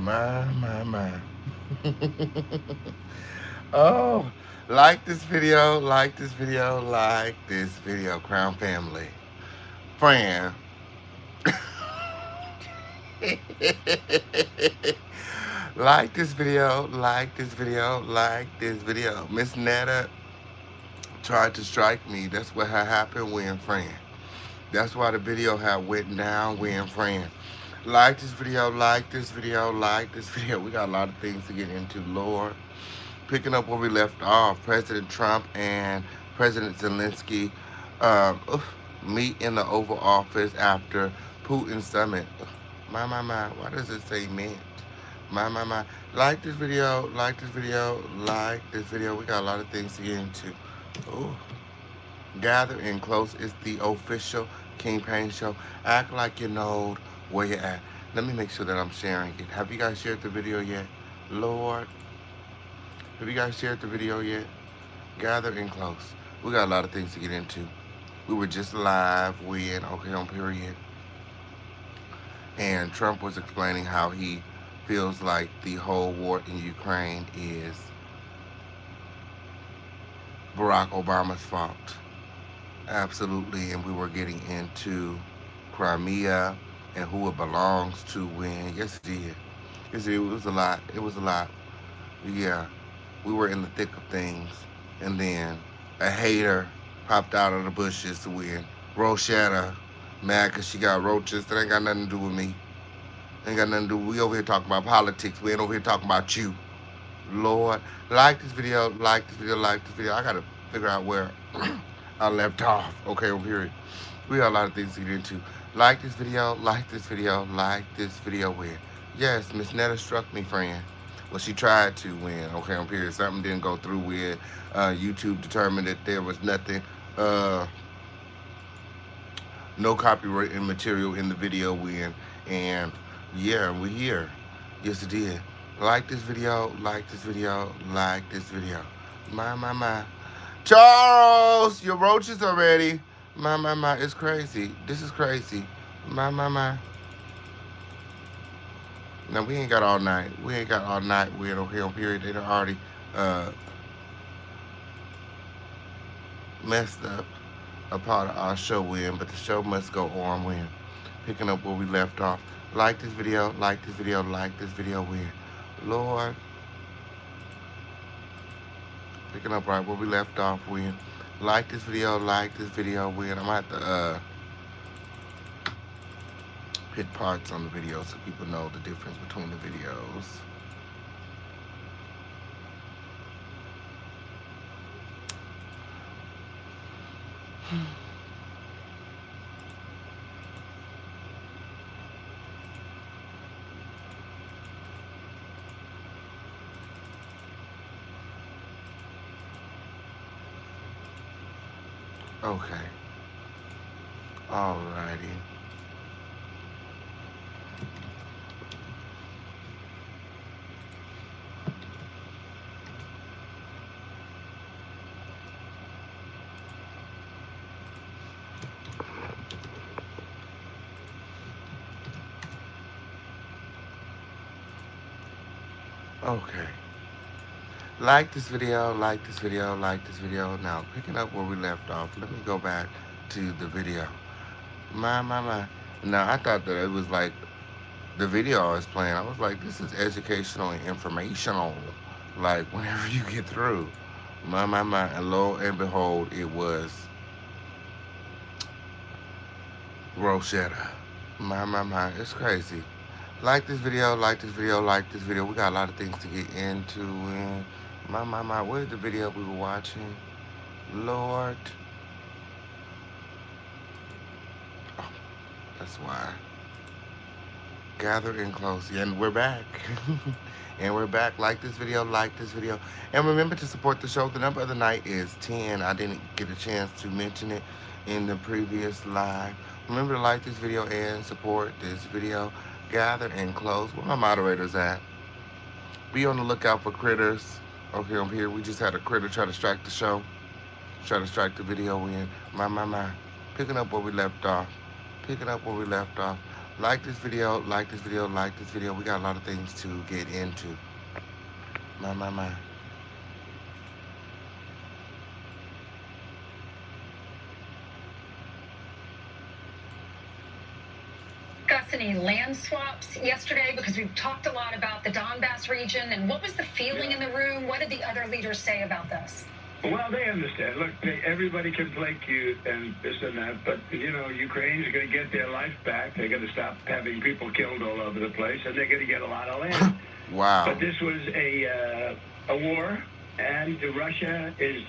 My. Oh, like this video, like this video, like this video, Crown Family. Friend. Like this video, like this video, like this video. Miss Netta tried to strike me. That's what had happened when friend. That's why the video had went down when friend. Like this video, like this video, like this video. We got a lot of things to get into, Lord. Picking up where we left off, President Trump and President Zelensky oof, meet in the Oval Office after Putin's summit. My. Why does it say mint? My. Like this video, like this video, like this video. We got a lot of things to get into. Ooh. Gather in close is the official King Pain show. Act like you know where you're at. Let me make sure that I'm sharing it. Have you guys shared the video yet? Lord. Have you guys shared the video yet? Gather in close. We got a lot of things to get into. We were just live when, okay, on period. And Trump was explaining how he feels like the whole war in Ukraine is Barack Obama's fault. Absolutely. And we were getting into Crimea and who it belongs to when. Yes, it did. Yes, it was a lot. It was a lot. Yeah. We were in the thick of things. And then a hater popped out of the bushes to win. Rochetta, mad because she got roaches. That ain't got nothing to do with me. Ain't got nothing to do. We over here talking about politics. We ain't over here talking about you. Lord, like this video, like this video, like this video. I got to figure out where I left off. Okay, on period. We got a lot of things to get into. Like this video, like this video, like this video where. Yes, Miss Netta struck me, friend. Well, she tried to win. Okay, on period. Something didn't go through with YouTube determined that there was nothing, no copyrighted material in the video win. And yeah, we here. Yes, it did. Like this video, like this video, like this video. My. Charles, your roaches are ready. My. It's crazy. This is crazy. My. Now, we ain't got all night. We ain't got all night. We're okay on period. They done already messed up a part of our show win, but the show must go on win. Picking up where we left off. Like this video, like this video, like this video win. Lord. Picking up right where we left off win. Like this video, win. I'm going to have to hit parts on the video so people know the difference between the videos. Okay. Alrighty. Okay. Like this video, like this video, like this video. Now, picking up where we left off, let me go back to the video. My. Now, I thought that it was like the video I was playing. I was like, this is educational and informational. Like, whenever you get through. My. And lo and behold, it was Rochetta. My. It's crazy. Like this video, like this video, like this video. We got a lot of things to get into. And my. Where's the video we were watching? Lord. Oh, that's why. Gather in close. Yeah, and we're back. And we're back. Like this video, like this video. And remember to support the show. The number of the night is 10. I didn't get a chance to mention it in the previous live. Remember to like this video and support this video. Gather and close. Where my moderators at? Be on the lookout for critters. Okay, I'm here. We just had a critter try to strike the show. Try to strike the video in. My. Picking up where we left off. Picking up where we left off. Like this video, like this video, like this video. We got a lot of things to get into. My. Discuss any land swaps yesterday, because we've talked a lot about the Donbass region, and what was the feeling in the room? What did the other leaders say about this? Well, they understand. Look, everybody can play cute and this and that, but, Ukraine's going to get their life back. They're going to stop having people killed all over the place, and they're going to get a lot of land. Wow. But this was a war, and Russia is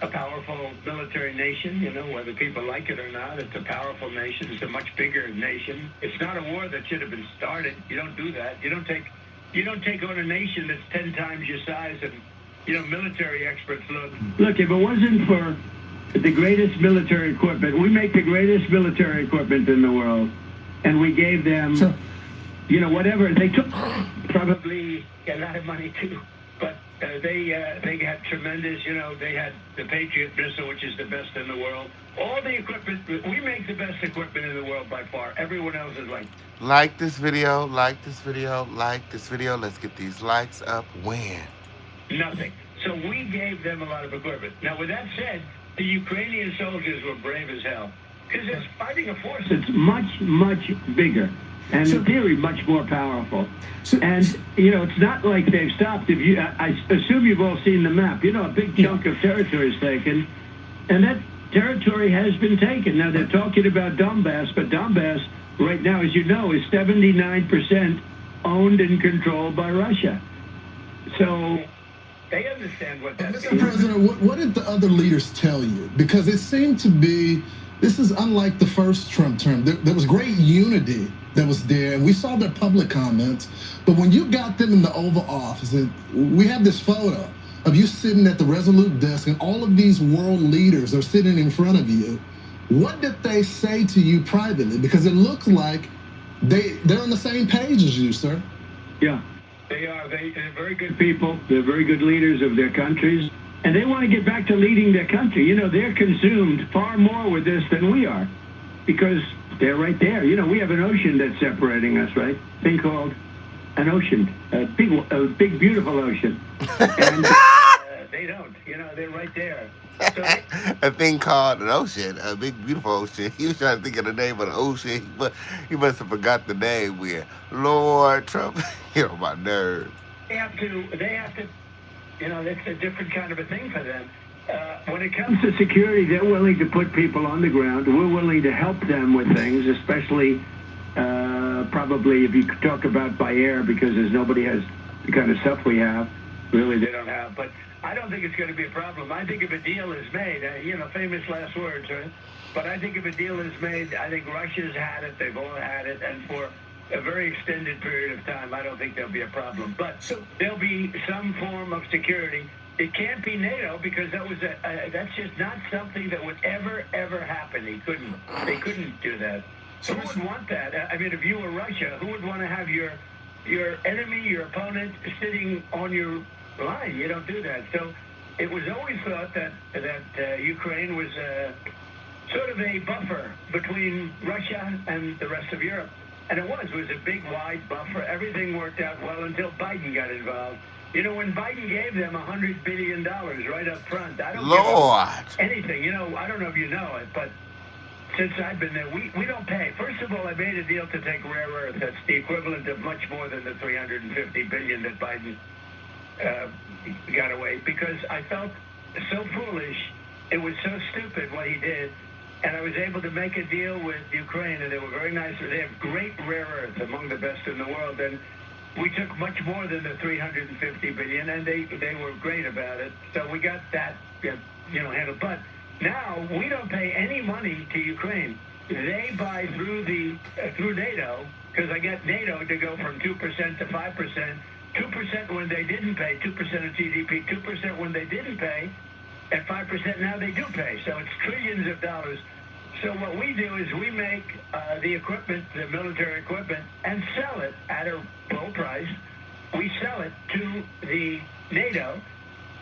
a powerful military nation, whether people like it or not. It's a powerful nation. It's a much bigger nation. It's not a war that should have been started. You don't do that. You don't take on a nation that's 10 times your size. And military experts look, if it wasn't for the greatest military equipment, we make the greatest military equipment in the world, and we gave them, whatever. They took probably a lot of money too, but they had tremendous, they had the Patriot missile, which is the best in the world. All the equipment, we make the best equipment in the world by far. Everyone else is like this video, like this video, like this video. Let's get these likes up. When? Nothing. So we gave them a lot of equipment. Now, with that said, the Ukrainian soldiers were brave as hell, because they're fighting a force that's much, much bigger, and in theory, much more powerful. And, it's not like they've stopped. I assume you've all seen the map. A big chunk of territory is taken, and that territory has been taken. Now, they're talking about Donbass, but Donbass, right now, as you know, is 79% owned and controlled by Russia. So they understand what that means. Mr. President, what did the other leaders tell you? Because it seemed to be, this is unlike the first Trump term. There was great unity that was there, and we saw their public comments. But when you got them in the Oval Office, and we have this photo of you sitting at the Resolute desk, and all of these world leaders are sitting in front of you. What did they say to you privately? Because it looks like they're on the same page as you, sir. Yeah. They are. They're very good people. They're very good leaders of their countries. And they want to get back to leading their country. They're consumed far more with this than we are, because they're right there. We have an ocean that's separating us, right? Thing called an ocean, a big, beautiful ocean. And they don't. They're right there. So A thing called an ocean, a big, beautiful ocean. He was trying to think of the name of the ocean, but he must have forgot the name. Where Lord Trump, my nerves. They have to, it's a different kind of a thing for them. When it comes to security, they're willing to put people on the ground. We're willing to help them with things, especially probably if you talk about by air, because nobody has the kind of stuff we have. Really, they don't have. But I don't think it's going to be a problem. I think if a deal is made, famous last words, right? But I think if a deal is made, I think Russia's had it, they've all had it, and for a very extended period of time, I don't think there'll be a problem. But there'll be some form of security. It can't be NATO, because that's just not something that would ever happen. They couldn't do that. So who would want that? I mean, if you were Russia, who would want to have your enemy, your opponent, sitting on your line? You don't do that. So it was always thought that Ukraine was sort of a buffer between Russia and the rest of Europe. And it was a big, wide buffer. Everything worked out well until Biden got involved. When Biden gave them $100 billion right up front, I don't give anything. I don't know if you know it, but since I've been there, we don't pay. First of all, I made a deal to take rare earth. That's the equivalent of much more than the $350 billion that Biden got away, because I felt so foolish. It was so stupid what he did. And I was able to make a deal with Ukraine, and they were very nice. They have great rare earth, among the best in the world. And we took much more than the $350 billion, and they were great about it. So we got that, handled. But now we don't pay any money to Ukraine. They buy through NATO, because I got NATO to go from 2% to 5%. 2% when they didn't pay, 2% of GDP, 2% when they didn't pay, and 5% now they do pay. So it's trillions of dollars. So what we do is we make the equipment, the military equipment, and sell it at a low price. We sell it to the NATO.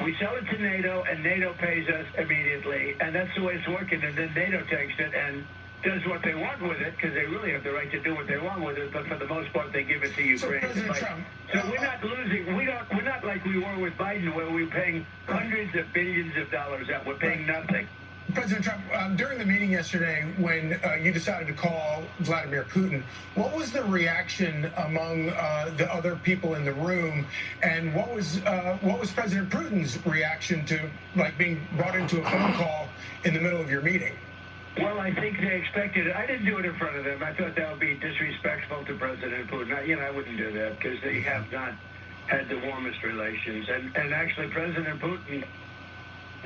We sell it to NATO, and NATO pays us immediately. And that's the way it's working. And then NATO takes it and does what they want with it, because they really have the right to do what they want with it. But for the most part, they give it to Ukraine. So President Trump, so we're not losing. We're not like we were with Biden, where we're paying hundreds of billions of dollars out. We're paying nothing. President Trump, during the meeting yesterday, when you decided to call Vladimir Putin, what was the reaction among the other people in the room, and what was President Putin's reaction to being brought into a phone call in the middle of your meeting? Well, I think they expected it. I didn't do it in front of them. I thought that would be disrespectful to President Putin. I wouldn't do that, because they have not had the warmest relations. And actually, President Putin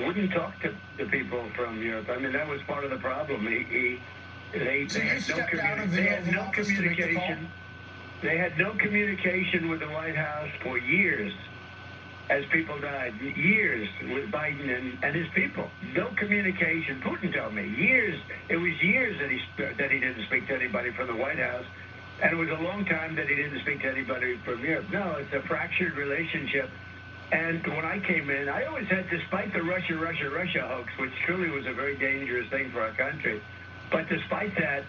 wouldn't talk to the people from Europe. I mean, that was part of the problem. They had no communication. They had no communication with the White House for years, as people died. Years with Biden and his people. No communication. Putin told me years. It was years that he didn't speak to anybody from the White House, and it was a long time that he didn't speak to anybody from Europe. No, it's a fractured relationship. And when I came in, I always had, despite the Russia hoax, which truly was a very dangerous thing for our country, but despite that,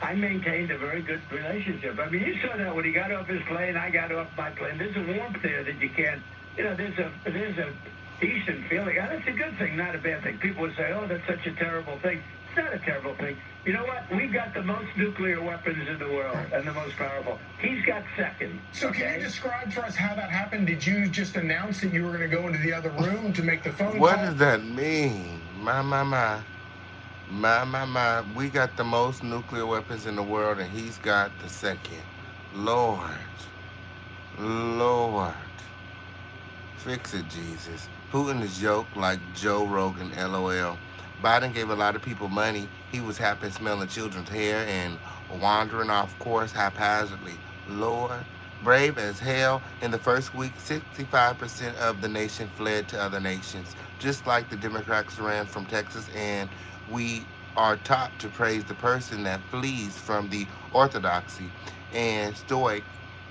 I maintained a very good relationship. I mean, you saw that when he got off his plane, I got off my plane. There's a warmth there that you can't, there's a decent feeling. And it's a good thing, not a bad thing. People would say, oh, that's such a terrible thing. It's not a terrible thing. You know what? We've got the most nuclear weapons in the world and the most powerful. He's got second. So can you describe for us how that happened? Did you just announce that you were going to go into the other room to make the phone What call? does that mean? My. We got the most nuclear weapons in the world, and he's got the second. Lord. Fix it, Jesus. Putin is yoked like Joe Rogan, LOL. Biden gave a lot of people money. He was happy smelling children's hair and wandering off course haphazardly. Lord. Brave as hell. In the first week, 65% of the nation fled to other nations, just like the Democrats ran from Texas, and we are taught to praise the person that flees from the orthodoxy and stoic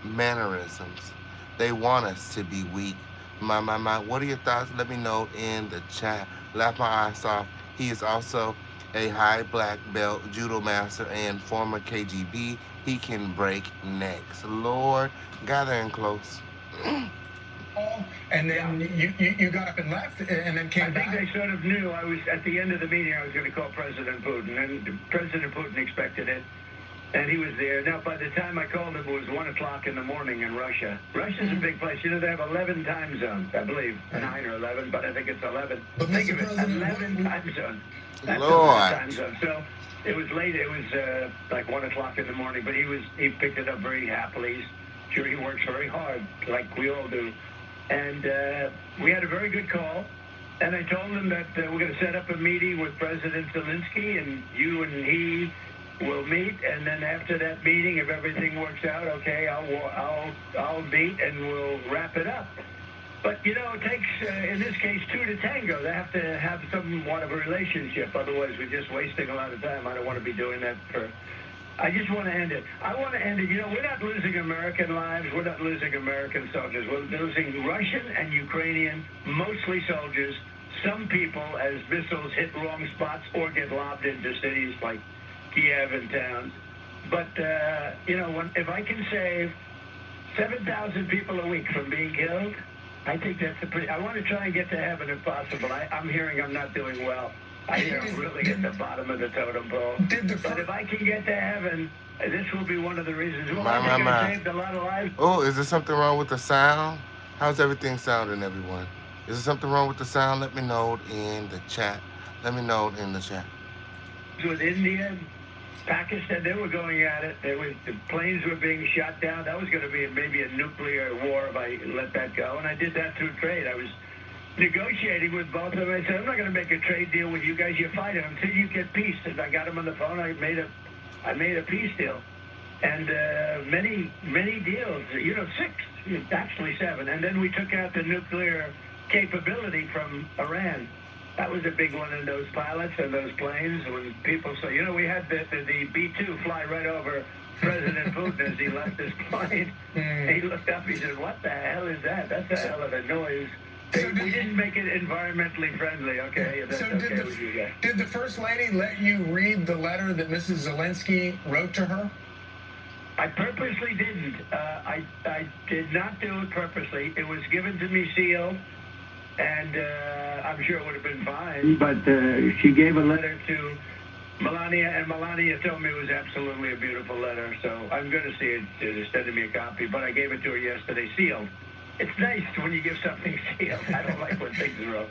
mannerisms. They want us to be weak. My. What are your thoughts? Let me know in the chat. Laugh my eyes off. He is also a high black belt judo master and former KGB. He can break necks. Lord, gather in close. And then you got up and left, and then came back. I think they sort of knew I was, at the end of the meeting, I was going to call President Putin, and President Putin expected it, and he was there. Now, by the time I called him, it was 1 o'clock in the morning in Russia. Russia's a big place. They have 11 time zones, I believe. 9 or 11, but I think it's 11. But think Mr. of it, President, 11 time zones. That's Lord. 11 time zones. So it was late. It was like 1 o'clock in the morning, but he picked it up very happily. Sure, he works very hard, like we all do. And we had a very good call. And I told him that we're going to set up a meeting with President Zelenskyy, and you and he will meet. And then after that meeting, if everything works out, okay, I'll meet and we'll wrap it up. But it takes in this case 2 to tango. They have to have somewhat of a relationship. Otherwise, we're just wasting a lot of time. I don't want to be doing that I just want to end it. I want to end it. We're not losing American lives. We're not losing American soldiers. We're losing Russian and Ukrainian, mostly soldiers. Some people, as missiles hit wrong spots or get lobbed into cities like Kiev and towns. But, if I can save 7,000 people a week from being killed, I think that's I want to try and get to heaven if possible. I'm hearing I'm not doing well. I hear I'm really at the bottom of the totem pole. But if I can get to heaven, this will be one of the reasons. Well, I think I saved a lot of lives. Oh, is there something wrong with the sound? How's everything sounding, everyone? Is there something wrong with the sound? Let me know in the chat. With India, Pakistan, they were going at it. The planes were being shot down. That was going to be maybe a nuclear war if I let that go. And I did that through trade. I was negotiating with both of them. I said, I'm not going to make a trade deal with you guys. You fight it until you get peace. And I got them on the phone. I made a peace deal. And many deals, 6, actually 7. And then we took out the nuclear capability from Iran. That was a big one in those pilots and those planes. When people say, we had the B-2 fly right over President Putin as he left his plane. He looked up, he said, what the hell is that? That's a hell of a noise. We didn't make it environmentally friendly, okay? If that's So okay with you guys. did the First Lady let you read the letter that Mrs. Zelensky wrote to her? I purposely didn't. I did not do it purposely. It was given to me sealed, and I'm sure it would have been fine. But she gave a letter to Melania, and Melania told me it was absolutely a beautiful letter. So I'm going to see it. They're sending me a copy, but I gave it to her yesterday sealed. It's nice when you give something sealed. I don't like when things are wrong.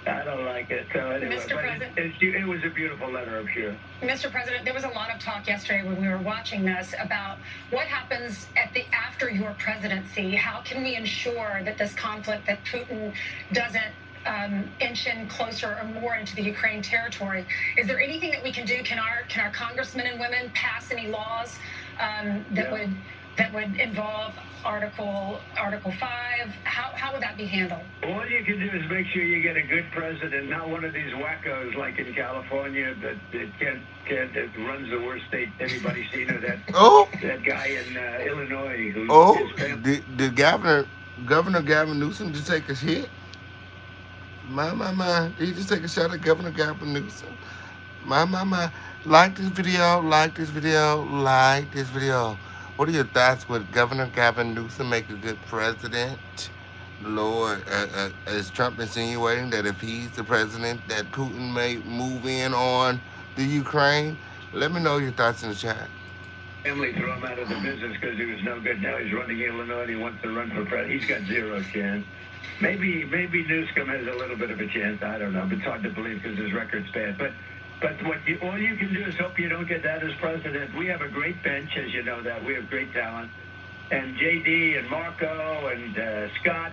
I don't like it. So anyway, Mr. President, it was a beautiful letter, I'm sure. Mr. President, there was a lot of talk yesterday when we were watching this about what happens after your presidency. How can we ensure that this conflict, that Putin doesn't inch in closer or more into the Ukraine territory? Is there anything that we can do? Can our congressmen and women pass any laws that would involve Article 5? How would that be handled? All you can do is make sure you get a good president, not one of these wackos like in California that that runs the worst state anybody's seen, or that guy in Illinois who did Governor Gavin Newsom just take a hit? My. Did he just take a shot at Governor Gavin Newsom? My. Like this video, like this video, like this video. What are your thoughts? Would Governor Gavin Newsom make a good president? Lord, is Trump insinuating that if he's the president, that Putin may move in on the Ukraine? Let me know your thoughts in the chat. Family threw him out of the business because he was no good. Now he's running Illinois and he wants to run for president. He's got zero chance. Maybe Newsom has a little bit of a chance. I don't know. But it's hard to believe because his record's bad. But all you can do is hope you don't get that as president. We have a great bench, as you know that. We have great talent. And JD and Marco and Scott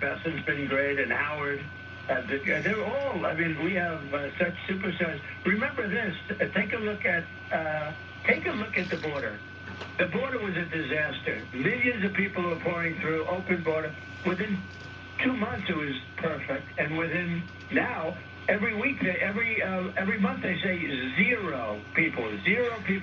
Bessen's been great, and Howard. They're all, I mean, we have such superstars. Remember this, take a look at the border. The border was a disaster. Millions of people were pouring through, open border. Within 2 months it was perfect, and within now, every week, every month they say zero people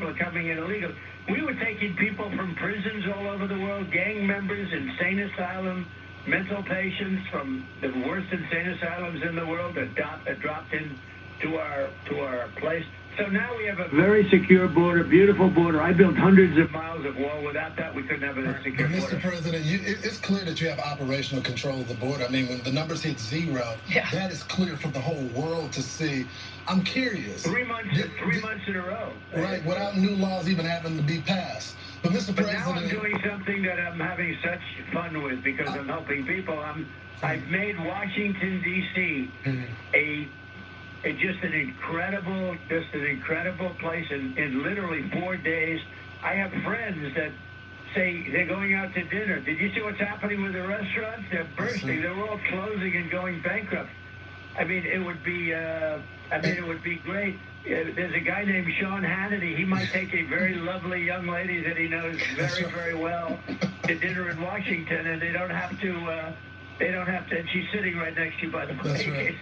are coming in illegal. We were taking people from prisons all over the world, gang members, insane asylum, mental patients from the worst insane asylums in the world that dropped in to our place. So now we have a very secure border, beautiful border. I built hundreds of miles of wall. Without that, we couldn't have a secure border. Mr. President, it's clear that you have operational control of the border. I mean, when the numbers hit zero, that is clear for the whole world to see. I'm curious. 3 months in a row. Right, without new laws even having to be passed. But Mr. President, now I'm doing something that I'm having such fun with because I'm helping people. I've made Washington, D.C. Just an incredible place. In literally 4 days, I have friends that say they're going out to dinner. Did you see what's happening with the restaurants? They're bursting. They're all closing and going bankrupt. I mean, it would be great. There's a guy named Sean Hannity. He might take a very lovely young lady that he knows very, very well to dinner in Washington, and they don't have to. And she's sitting right next to you, by the way. That's right.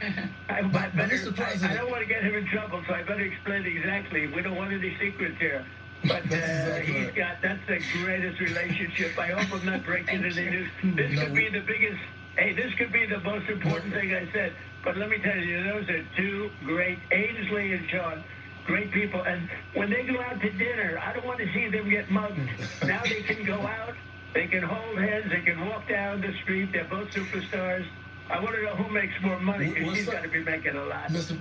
I don't want to get him in trouble, so I better explain exactly. We don't want any secrets here. But that's the greatest relationship. I hope I'm not breaking any news. This could be the biggest. Hey, this could be the most important thing I said. But let me tell you, those are two great, Ainsley and Sean, great people. And when they go out to dinner, I don't want to see them get mugged. Now they can go out, they can hold hands, they can walk down the street. They're both superstars. I want to know who makes more money, because she's got to be making a lot. Mr.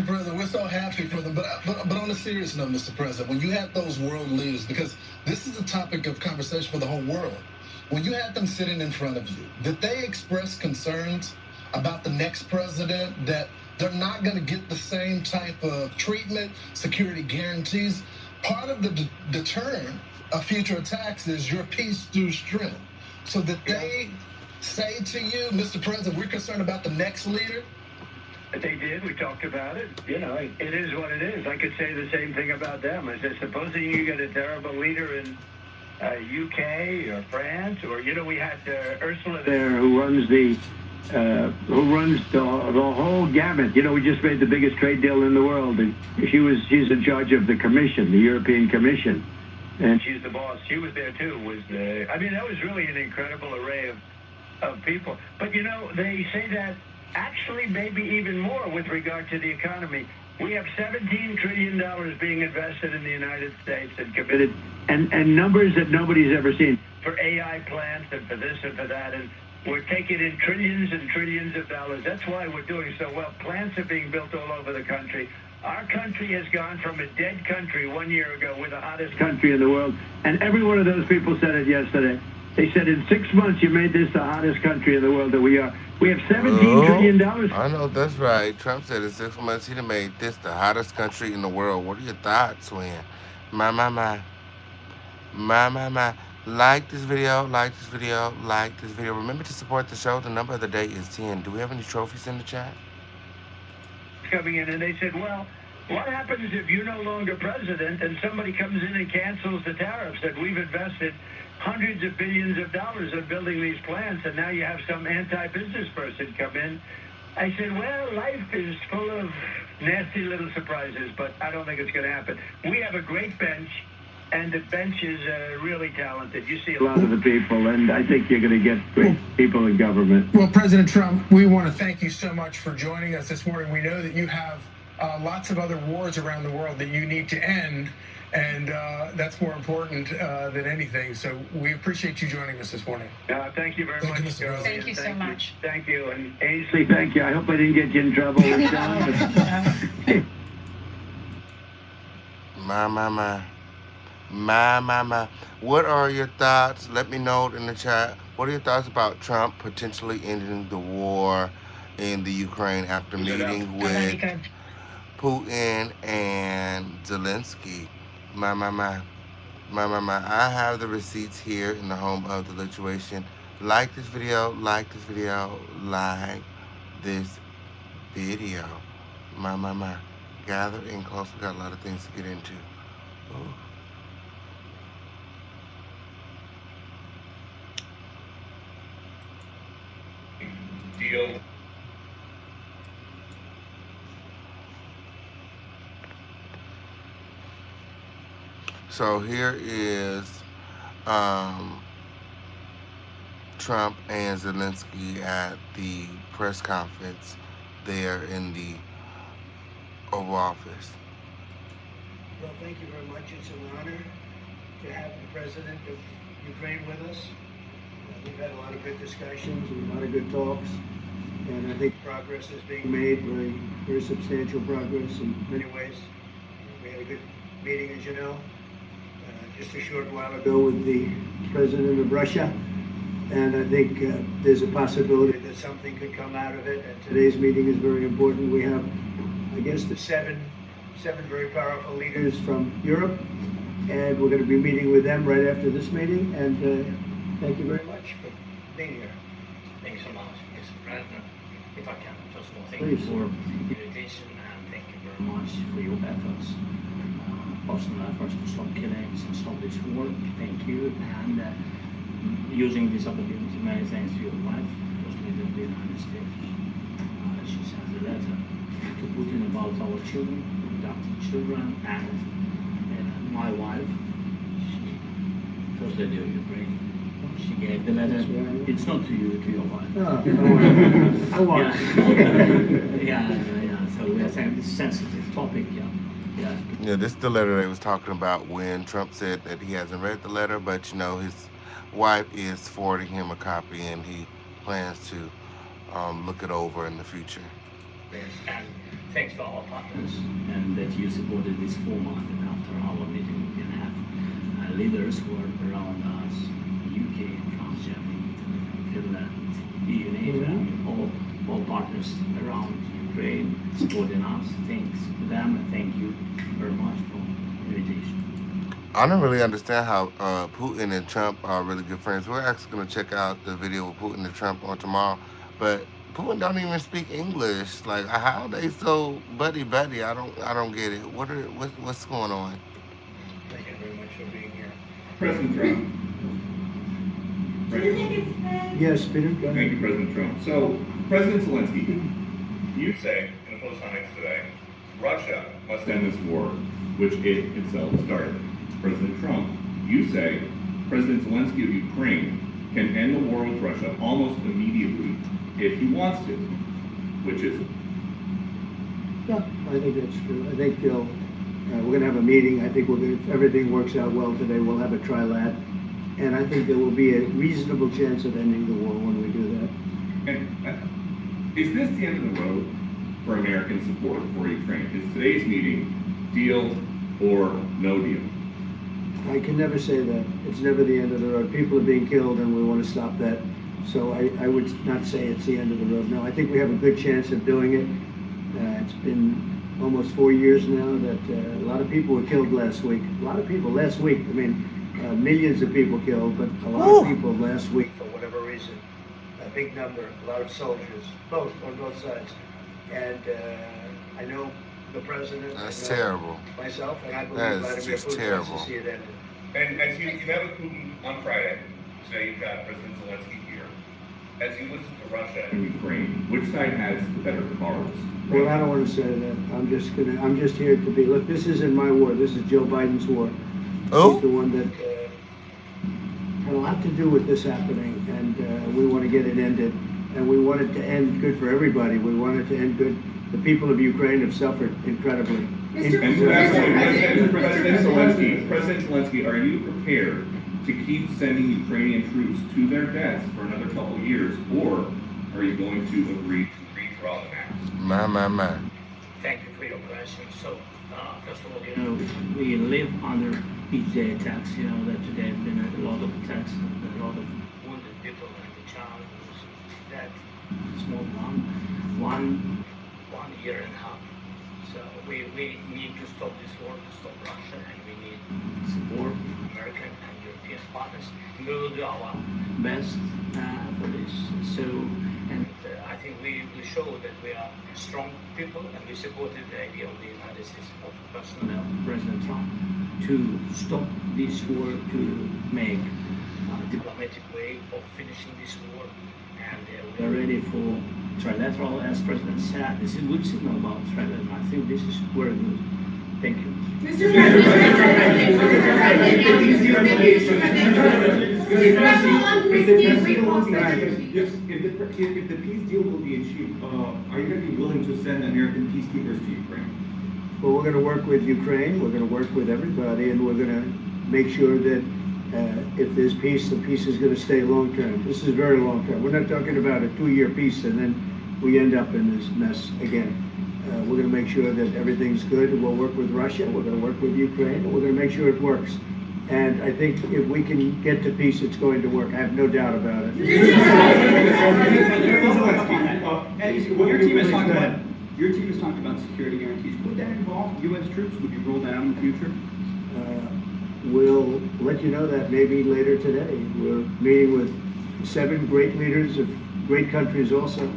President, we're so happy for them. But on a serious note, Mr. President, when you have those world leaders, because this is a topic of conversation for the whole world, when you had them sitting in front of you, did they express concerns about the next president, that they're not going to get the same type of treatment, security guarantees? Part of the deterrent of future attacks is your peace through strength. So that they say to you, Mr. President, we're concerned about the next leader? They did. We talked about it. You know, it is what it is. I could say the same thing about them. I said, supposing you get a terrible leader in UK or France, or, you know, we had Ursula there who runs the whole gamut. You know, we just made the biggest trade deal in the world, and she's in charge of the Commission, the European Commission, and she's the boss. She was there too. I mean, that was really an incredible array of people. But, you know, they say that actually maybe even more with regard to the economy. We have $17 trillion being invested in the United States and committed, and numbers that nobody's ever seen for AI plants and for this and for that. And we're taking in trillions and trillions of dollars. That's why we're doing so well. Plants are being built all over the country. Our country has gone from a dead country 1 year ago, we're the hottest country in the world. And every one of those people said it yesterday. They said in 6 months you made this the hottest country in the world that we are. We have $17 trillion. I know that's right. Trump said in 6 months he'd have made this the hottest country in the world. What are your thoughts, Win? My. Like this video, like this video, like this video. Remember to support the show. The number of the day is 10. Do we have any trophies in the chat? Coming in, and they said, well, what happens if you're no longer president and somebody comes in and cancels the tariffs that we've invested hundreds of billions of dollars in building these plants, and now you have some anti-business person come in? I said, well, life is full of nasty little surprises, but I don't think it's going to happen. We have a great bench, and the bench is really talented. You see a lot of the people, and I think you're going to get great people in government. Well, President Trump, we want to thank you so much for joining us this morning. We know that you have lots of other wars around the world that you need to end, and that's more important than anything. So we appreciate you joining us this morning. Thank you very much. Thank you so much. Thank you. And Ainsley, thank you. I hope I didn't get you in trouble with John. My. What are your thoughts? Let me know in the chat. What are your thoughts about Trump potentially ending the war in the Ukraine after meeting with Putin and Zelenskyy? My. I have the receipts here in the home of the lituation. Like this video, like this video, like this video. My. Gather in close. We got a lot of things to get into. Ooh. Deal. So here is Trump and Zelenskyy at the press conference there in the Oval Office. Well, thank you very much. It's an honor to have the president of Ukraine with us. We've had a lot of good discussions and a lot of good talks, and I think progress is being made, very substantial progress in many ways. We had a good meeting, as you know, just a short while ago with the president of Russia, and I think there's a possibility that something could come out of it, and today's meeting is very important. We have, I guess, the seven very powerful leaders from Europe, and we're going to be meeting with them right after this meeting, and thank you very much for being here. Thank you so much, Mr. President. If I can, first of all, thank you for the invitation, and thank you very much for your efforts, personal efforts to stop killings and stop this war. Thank you, and using this opportunity, many thanks to your wife, First Lady of the United States. She sent a letter to Putin about our children, adopted children, and my wife, First Lady of Ukraine. She gave the letter. It's not to you, to your wife. I want. Yeah. So we are saying this sensitive topic. Yeah, this is the letter they was talking about when Trump said that he hasn't read the letter, but you know his wife is forwarding him a copy, and he plans to look it over in the future. And thanks to our partners, and that you supported this format. And after our meeting, we can have leaders who are around us. UK, France, Germany, Finland, EU, NATO, all partners around Ukraine supporting us. Thanks to them, and thank you very much for the invitation. I don't really understand how Putin and Trump are really good friends. We're actually going to check out the video with Putin and Trump on tomorrow, but Putin don't even speak English. Like, how are they so buddy? I don't get it. What's going on? Thank you very much for being here. President Trump. Yes, Peter, go ahead. Thank you, President Trump. So, President Zelenskyy, you say in the Post Times today, Russia must end this war, which it itself started. President Trump, you say President Zelenskyy of Ukraine can end the war with Russia almost immediately if he wants to, which is Yeah, I think that's true. I think we're going to have a meeting. I think if everything works out well today, we'll have a trilat. And I think there will be a reasonable chance of ending the war when we do that. And is this the end of the road for American support for Ukraine? Is today's meeting deal or no deal? I can never say that. It's never the end of the road. People are being killed and we want to stop that. So I would not say it's the end of the road. No, I think we have a good chance of doing it. It's been almost 4 years now that a lot of people were killed last week. A lot of people last week. I mean, millions of people killed, but a lot of people last week for whatever reason. A big number, a lot of soldiers, on both sides. And I know the president. That's terrible. Myself, and I believe That is Vladimir just Putin terrible. wants to see it ended. And as you met with Putin on Friday, today you've got President Zelenskyy here. As you listen to Russia and Ukraine, which side has the better cards? Well, I don't want to say that. I'm just here to be. Look, this isn't my war. This is Joe Biden's war. Oh? He's the one that had a lot to do with this happening, and we want to get it ended. And we want it to end good for everybody. We want it to end good. The people of Ukraine have suffered incredibly. And President Zelenskyy, are you prepared to keep sending Ukrainian troops to their deaths for another couple of years, or are you going to agree to redraw the map? My. Thank you for your question. So, first of all, we live under each day attacks. That today have been a lot of attacks, a lot of wounded people, and the child was dead. Small one year and a half. So we need to stop this war, to stop Russia, and we need support American and European partners. And we will do our best for this. So, and I think we show that we are strong people, and we supported the idea of the United States of personnel, President Trump, to stop this war, to make a diplomatic way of finishing this war. And we are ready for trilateral, as President said. This is a good signal about trilateral. I think this is very good. Thank you. Mr. President, if the peace deal will be achieved, are you going to be willing to send American peacekeepers to Ukraine? Well, we're going to work with Ukraine. We're going to work with everybody, and we're going to make sure that if there's peace, the peace is going to stay long term. This is very long term. We're not talking about a 2-year peace and then we end up in this mess again. We're going to make sure that everything's good. We'll work with Russia. We're going to work with Ukraine. And we're going to make sure it works. And I think if we can get to peace, it's going to work. I have no doubt about it. Your team has talked about security guarantees. Would that involve U.S. troops? Would you roll that out in the future? We'll let you know that maybe later today. We're meeting with 7 great leaders of great countries also,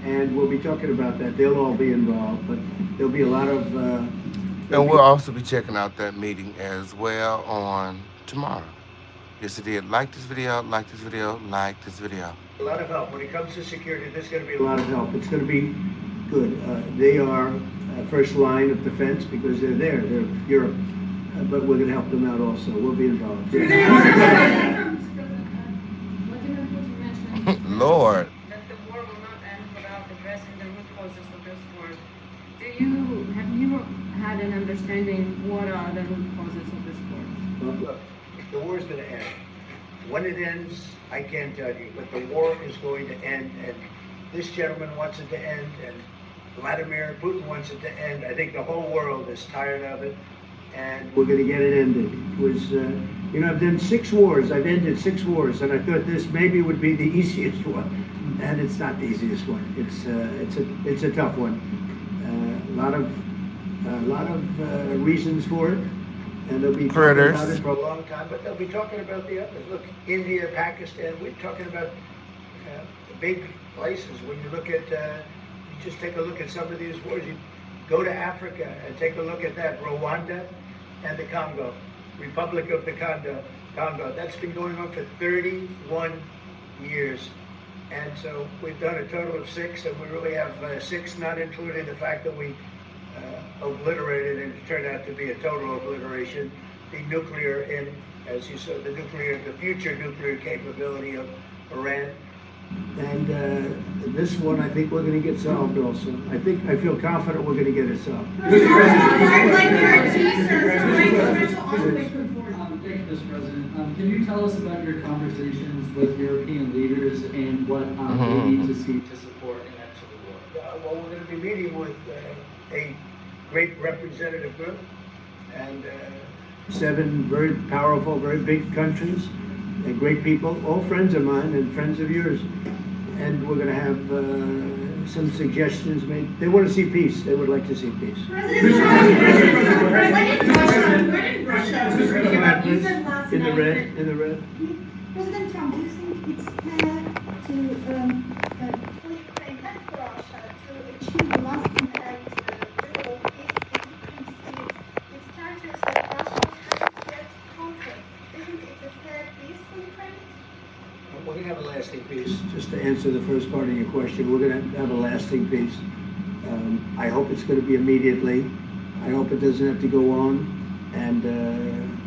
and we'll be talking about that. They'll all be involved, but there'll be a lot of... and we'll also be checking out that meeting as well on tomorrow. Yes, it did. Like this video, like this video, like this video. A lot of help. When it comes to security, there's going to be a lot of help. It's going to be good. They are first line of defense because they're there. They're Europe. But we're going to help them out also. We'll be involved. Lord. That the war will not end without addressing the root causes of this war. Have you had an understanding what are the root causes of this war? Well, look, the war is going to end. When it ends, I can't tell you, but the war is going to end, and this gentleman wants it to end, and Vladimir Putin wants it to end. I think the whole world is tired of it. And we're going to get it ended. It was, I've done 6 wars. I've ended 6 wars, and I thought this maybe would be the easiest one, and it's not the easiest one. It's a tough one. A lot of reasons for it, and they'll be talking about it for a long time. But they'll be talking about the others. Look, India, Pakistan. We're talking about big places. When you look at, you just take a look at some of these wars. You go to Africa and take a look at that. Rwanda and the Congo, Republic of the Congo. That's been going on for 31 years. And so we've done a total of 6, and we really have 6, not including the fact that we obliterated, and it turned out to be a total obliteration. The nuclear, as you said, the future nuclear capability of Iran. And this one, I think we're going to get solved also. I feel confident we're going to get it solved. Thank you, Mr. President. Can you tell us about your conversations with European leaders and what they need to see to support an end to the war? Well, we're going to be meeting with a great representative group and 7 very powerful, very big countries and great people, all friends of mine and friends of yours. And we're going to have some suggestions made. They want to see peace. They would like to see peace. In the red. President Trump, do you think it's fair to for Ukraine and for Russia to achieve lasting and durable peace in Ukraine states? It's characterized that Russia hasn't yet conquered. Isn't it a fair peace for Ukraine? We're going to have a lasting peace. Just to answer the first part of your question, we're going to have a lasting peace. I hope it's going to be immediately. I hope it doesn't have to go on. And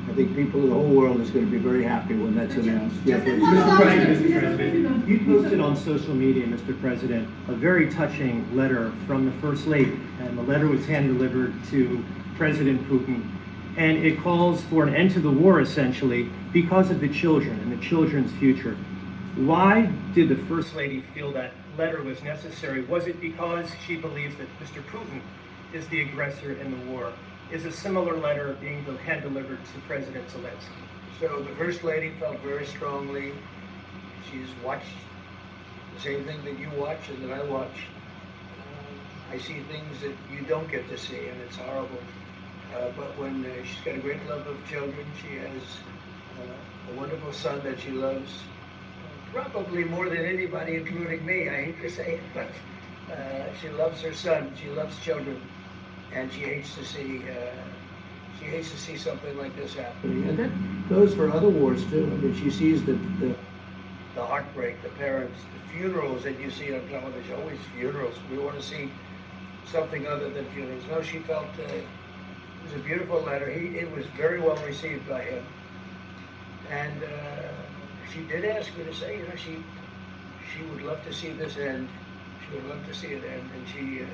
I think people in the whole world is going to be very happy when that's announced. Yeah, Mr. President, you posted on social media, Mr. President, a very touching letter from the First Lady, and the letter was hand-delivered to President Putin, and it calls for an end to the war, essentially, because of the children and the children's future. Why did the First Lady feel that letter was necessary? Was it because she believes that Mr. Putin is the aggressor in the war? Is a similar letter being hand-delivered to President Zelenskyy? So the First Lady felt very strongly. She's watched the same thing that you watch and that I watch. I see things that you don't get to see, and it's horrible. But when she's got a great love of children, she has a wonderful son that she loves, probably more than anybody, including me. I hate to say it, but she loves her son. She loves children. And she hates to see something like this happening. And that goes for other wars too. I mean, she sees the heartbreak, the parents, the funerals that you see on television. Always funerals. We want to see something other than funerals. No, she felt it was a beautiful letter. It was very well received by him. And she did ask me to say, she would love to see this end. She would love to see it end, and she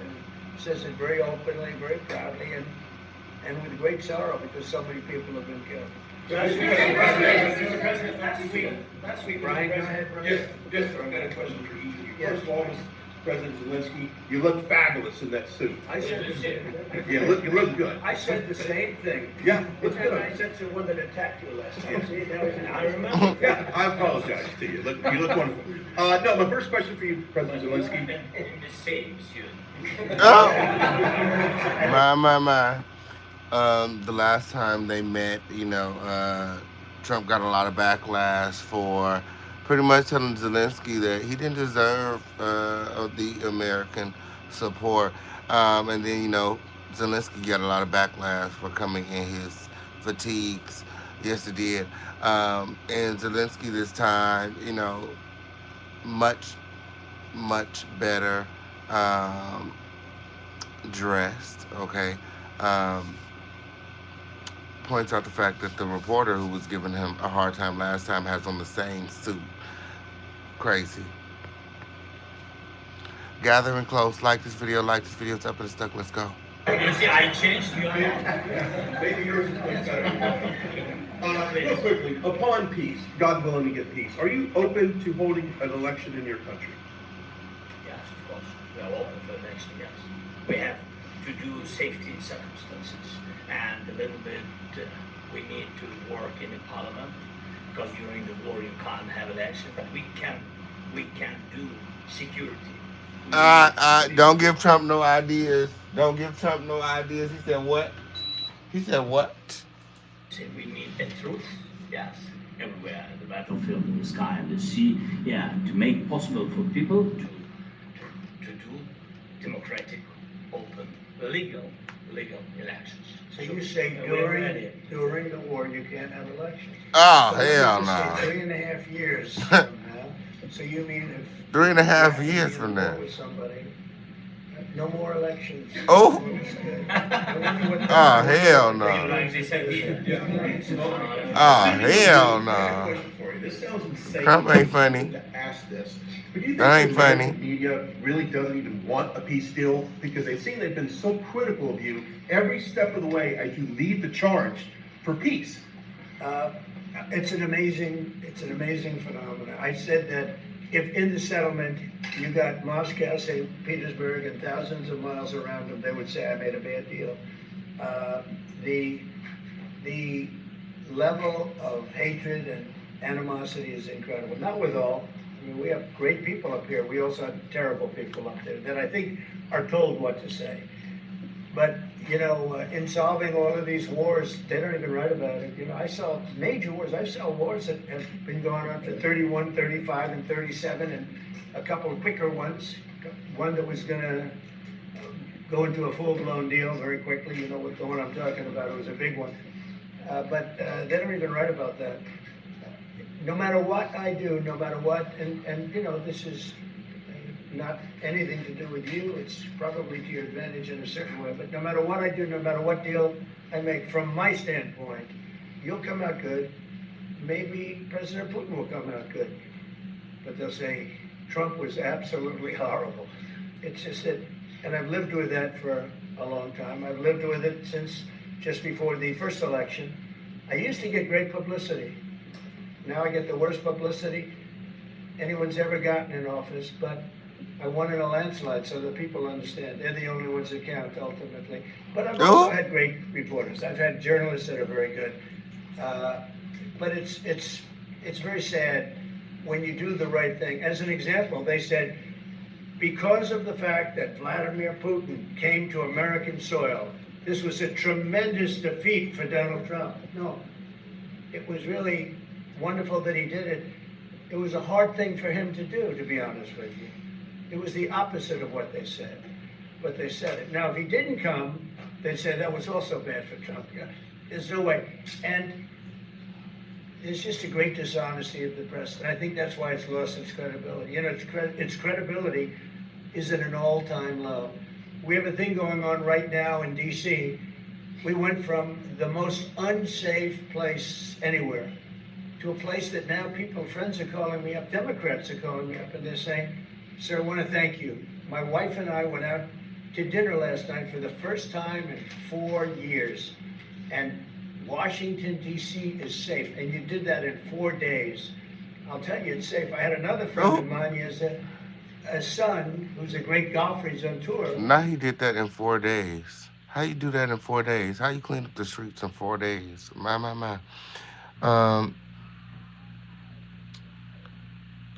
says it very openly, very proudly, and with great sorrow because so many people have been killed. Mr. President, last week, Brian, go ahead. Yes, sir. I've got a question for each of you. Yes. First of all, President Zelenskyy, you look fabulous in that suit. I said the same. Yeah, you look good. I said the same thing. Yeah, looks And good. I said to the one that attacked you last time. See, that was I remember. Yeah, I apologize to you. You look wonderful. No, my first question for you, President Zelenskyy. in the same suit. Oh, my. The last time they met, Trump got a lot of backlash for pretty much telling Zelenskyy that he didn't deserve the American support. And then, Zelenskyy got a lot of backlash for coming in his fatigues. Yes, it did. And Zelenskyy this time, much better dressed, okay? Points out the fact that the reporter who was giving him a hard time last time has on the same suit. Crazy. Gathering close. Like this video. It's up and stuck. Let's go. You see, I changed your Maybe yours is much better. Real quickly, upon peace, God willing to get peace, are you open to holding an election in your country? Yes, of course. We are open for election, yes. We have to do safety circumstances. And a little bit, we need to work in the parliament, because during the war you can't have election, but we can do security. Don't give Trump no ideas. Don't give Trump no ideas. He said what? So we need the truth, yes, everywhere, the battlefield, in the sky, and the sea, yeah, to make possible for people to do democratic, open, legal elections. So you say during the war you can't have elections? Oh, hell no. 3.5 years from now. So you mean if 3.5 years from now. with somebody, No more elections. Oh. Oh, hell no. Hell no. This sounds insane. Trump ain't funny. To ask this. But do you think That ain't the American funny. media really doesn't even want a peace deal because they've seen they've been so critical of you every step of the way as you lead the charge for peace? It's an amazing phenomenon. I said that if in the settlement you got Moscow, St. Petersburg, and thousands of miles around them, they would say I made a bad deal. The level of hatred and animosity is incredible. Not with all. I mean, we have great people up here. We also have terrible people up there that I think are told what to say. But, you know, in solving all of these wars, they don't even write about it. You know, I saw major wars. I saw wars that have been going on for 31, 35, and 37, and a couple of quicker ones. One that was going to go into a full-blown deal very quickly. You know what the one I'm talking about. It was a big one. But they don't even write about that. No matter what I do, no matter what, and you know, this is not anything to do with you, it's probably to your advantage in a certain way, but no matter what I do, no matter what deal I make, from my standpoint, you'll come out good. Maybe President Putin will come out good, but they'll say Trump was absolutely horrible. It's just that, and I've lived with that for a long time. I've lived with it since just before the first election. I used to get great publicity. Now I get the worst publicity anyone's ever gotten in office, but I won in a landslide, so that people understand. They're the only ones that count, ultimately. But I've also had great reporters. I've had journalists that are very good. But it's very sad when you do the right thing. As an example, they said, because of the fact that Vladimir Putin came to American soil, this was a tremendous defeat for Donald Trump. No, it was really wonderful that he did it. It was a hard thing for him to do, to be honest with you. It was the opposite of what they said. But they said it. Now, if he didn't come, they'd say that was also bad for Trump. Yeah, there's no way. And there's just a great dishonesty of the press. And I think that's why it's lost its credibility. You know, its credibility is at an all-time low. We have a thing going on right now in D.C. We went from the most unsafe place anywhere to a place that now friends are calling me up, Democrats are calling me up, and they're saying, sir, I want to thank you. My wife and I went out to dinner last night for the first time in 4 years. And Washington, D.C. is safe. And you did that in 4 days. I'll tell you, it's safe. I had another friend of mine. He has a son who's a great golfer. He's on tour. Now he did that in 4 days. How you do that in 4 days? How you clean up the streets in 4 days? My.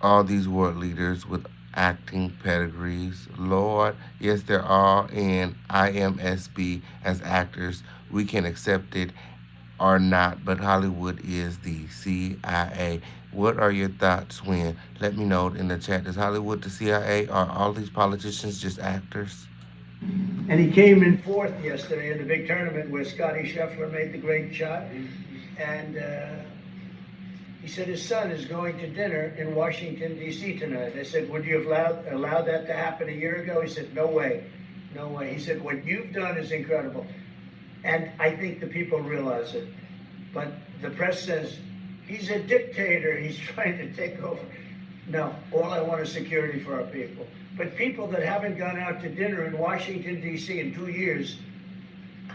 All these world leaders with acting pedigrees. Lord, yes, they're all in IMSB as actors. We can accept it or not, but Hollywood is the CIA. What are your thoughts, When? Let me know in the chat. Is Hollywood the CIA? Are all these politicians just actors? And he came in fourth yesterday in the big tournament where Scotty Scheffler made the great shot. And he said his son is going to dinner in Washington, D.C. tonight. I said, would you have allowed that to happen a year ago? He said, no way, no way. He said, what you've done is incredible. And I think the people realize it. But the press says, he's a dictator, he's trying to take over. No, all I want is security for our people. But people that haven't gone out to dinner in Washington, D.C. in 2 years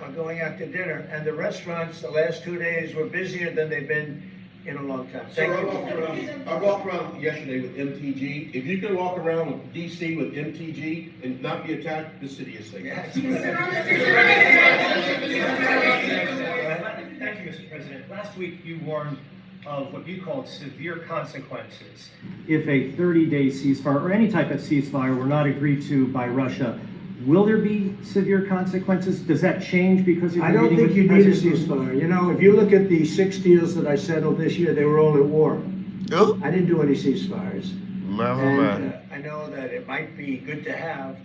are going out to dinner. And the restaurants the last 2 days were busier than they've been in a long time. So I walked around yesterday with MTG. If you can walk around with DC with MTG and not be attacked, the city is safe. Yes. Thank you, Mr. President. Last week you warned of what you called severe consequences if a 30-day ceasefire or any type of ceasefire were not agreed to by Russia. Will there be severe consequences? Does that change because of I don't think you need a ceasefire. You know, if you look at the 6 deals that I settled this year, they were all at war. Oh. I didn't do any ceasefires. And I know that it might be good to have,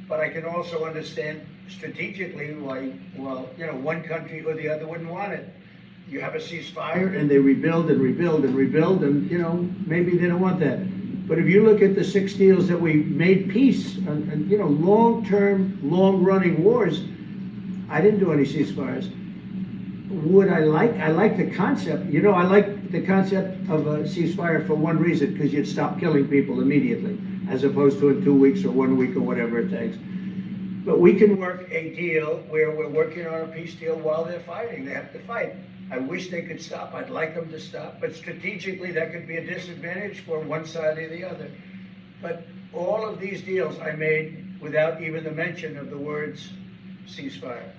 but I can also understand strategically why, well, you know, one country or the other wouldn't want it. You have a ceasefire and they rebuild and rebuild and rebuild, and, you know, maybe they don't want that. But if you look at the 6 deals that we made peace, and long-term, long-running wars, I didn't do any ceasefires. Would I like the concept, I like the concept of a ceasefire for one reason, because you'd stop killing people immediately, as opposed to in 2 weeks or 1 week or whatever it takes. But we can work a deal where we're working on a peace deal while they're fighting. They have to fight. I wish they could stop. I'd like them to stop. But strategically, that could be a disadvantage for one side or the other. But all of these deals I made without even the mention of the words ceasefire.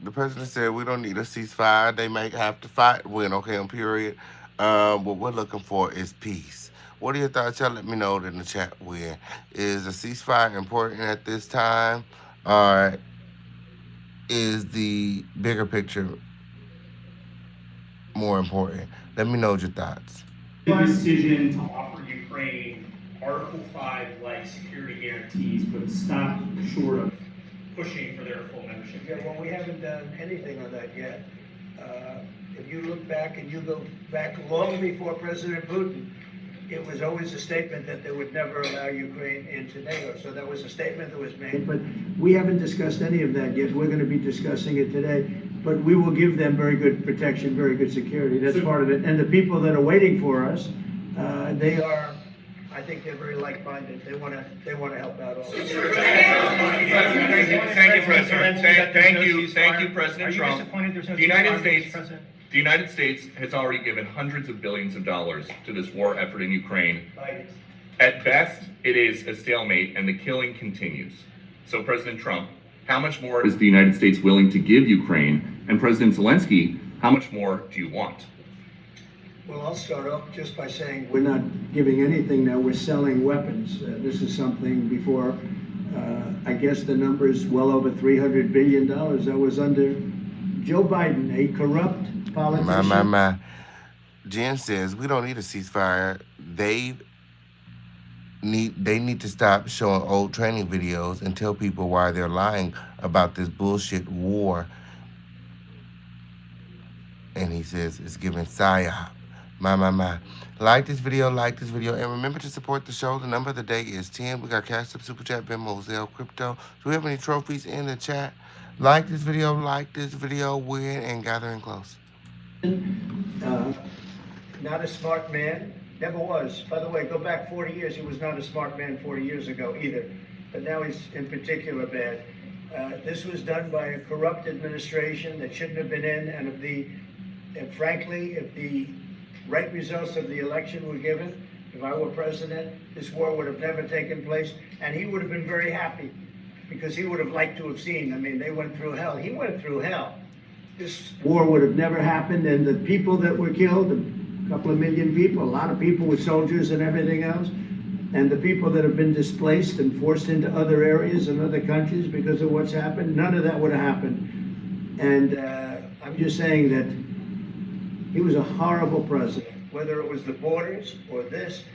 The president said we don't need a ceasefire. They may have to fight. Win, okay, period. What we're looking for is peace. What are your thoughts? Y'all let me know in the chat. Where is a ceasefire important at this time, or is the bigger picture more important? Let me know your thoughts. The decision to offer Ukraine Article 5-like security guarantees, but stop short of pushing for their full membership. Yeah, well, we haven't done anything on that yet. If you look back and you go back long before President Putin, it was always a statement that they would never allow Ukraine into NATO. So that was a statement that was made. But we haven't discussed any of that yet. We're going to be discussing it today. But we will give them very good protection, very good security. That's part of it. And the people that are waiting for us, they are, I think they're very like-minded. They want to help out also. Thank you, President. Thank you, President Trump. The United States has already given hundreds of billions of dollars to this war effort in Ukraine. At best, it is a stalemate, and the killing continues. So, President Trump, how much more is the United States willing to give Ukraine? And President Zelenskyy, how much more do you want? Well, I'll start off just by saying we're not giving anything now. We're selling weapons. This is something before, I guess the number is well over $300 billion. That was under Joe Biden, a corrupt politician. Jen says we don't need a ceasefire. They need to stop showing old training videos and tell people why they're lying about this bullshit war. And he says it's giving psyop. Like this video, and remember to support the show. The number of the day is 10. We got Cash App, Super Chat, Venmo, Zelle, Crypto. Do we have any trophies in the chat? Like this video, win, and gathering close. Not a smart man, never was. By the way, go back 40 years, he was not a smart man 40 years ago either. But now he's in particular bad. This was done by a corrupt administration that shouldn't have been in, and frankly, if the right results of the election were given, if I were president, this war would have never taken place, and he would have been very happy, because he would have liked to have seen. I mean, they went through hell. He went through hell. This war would have never happened, and the people that were killed, a couple of million people, a lot of people with soldiers and everything else, and the people that have been displaced and forced into other areas and other countries because of what's happened, none of that would have happened. And I'm just saying that he was a horrible president. Whether it was the borders or this,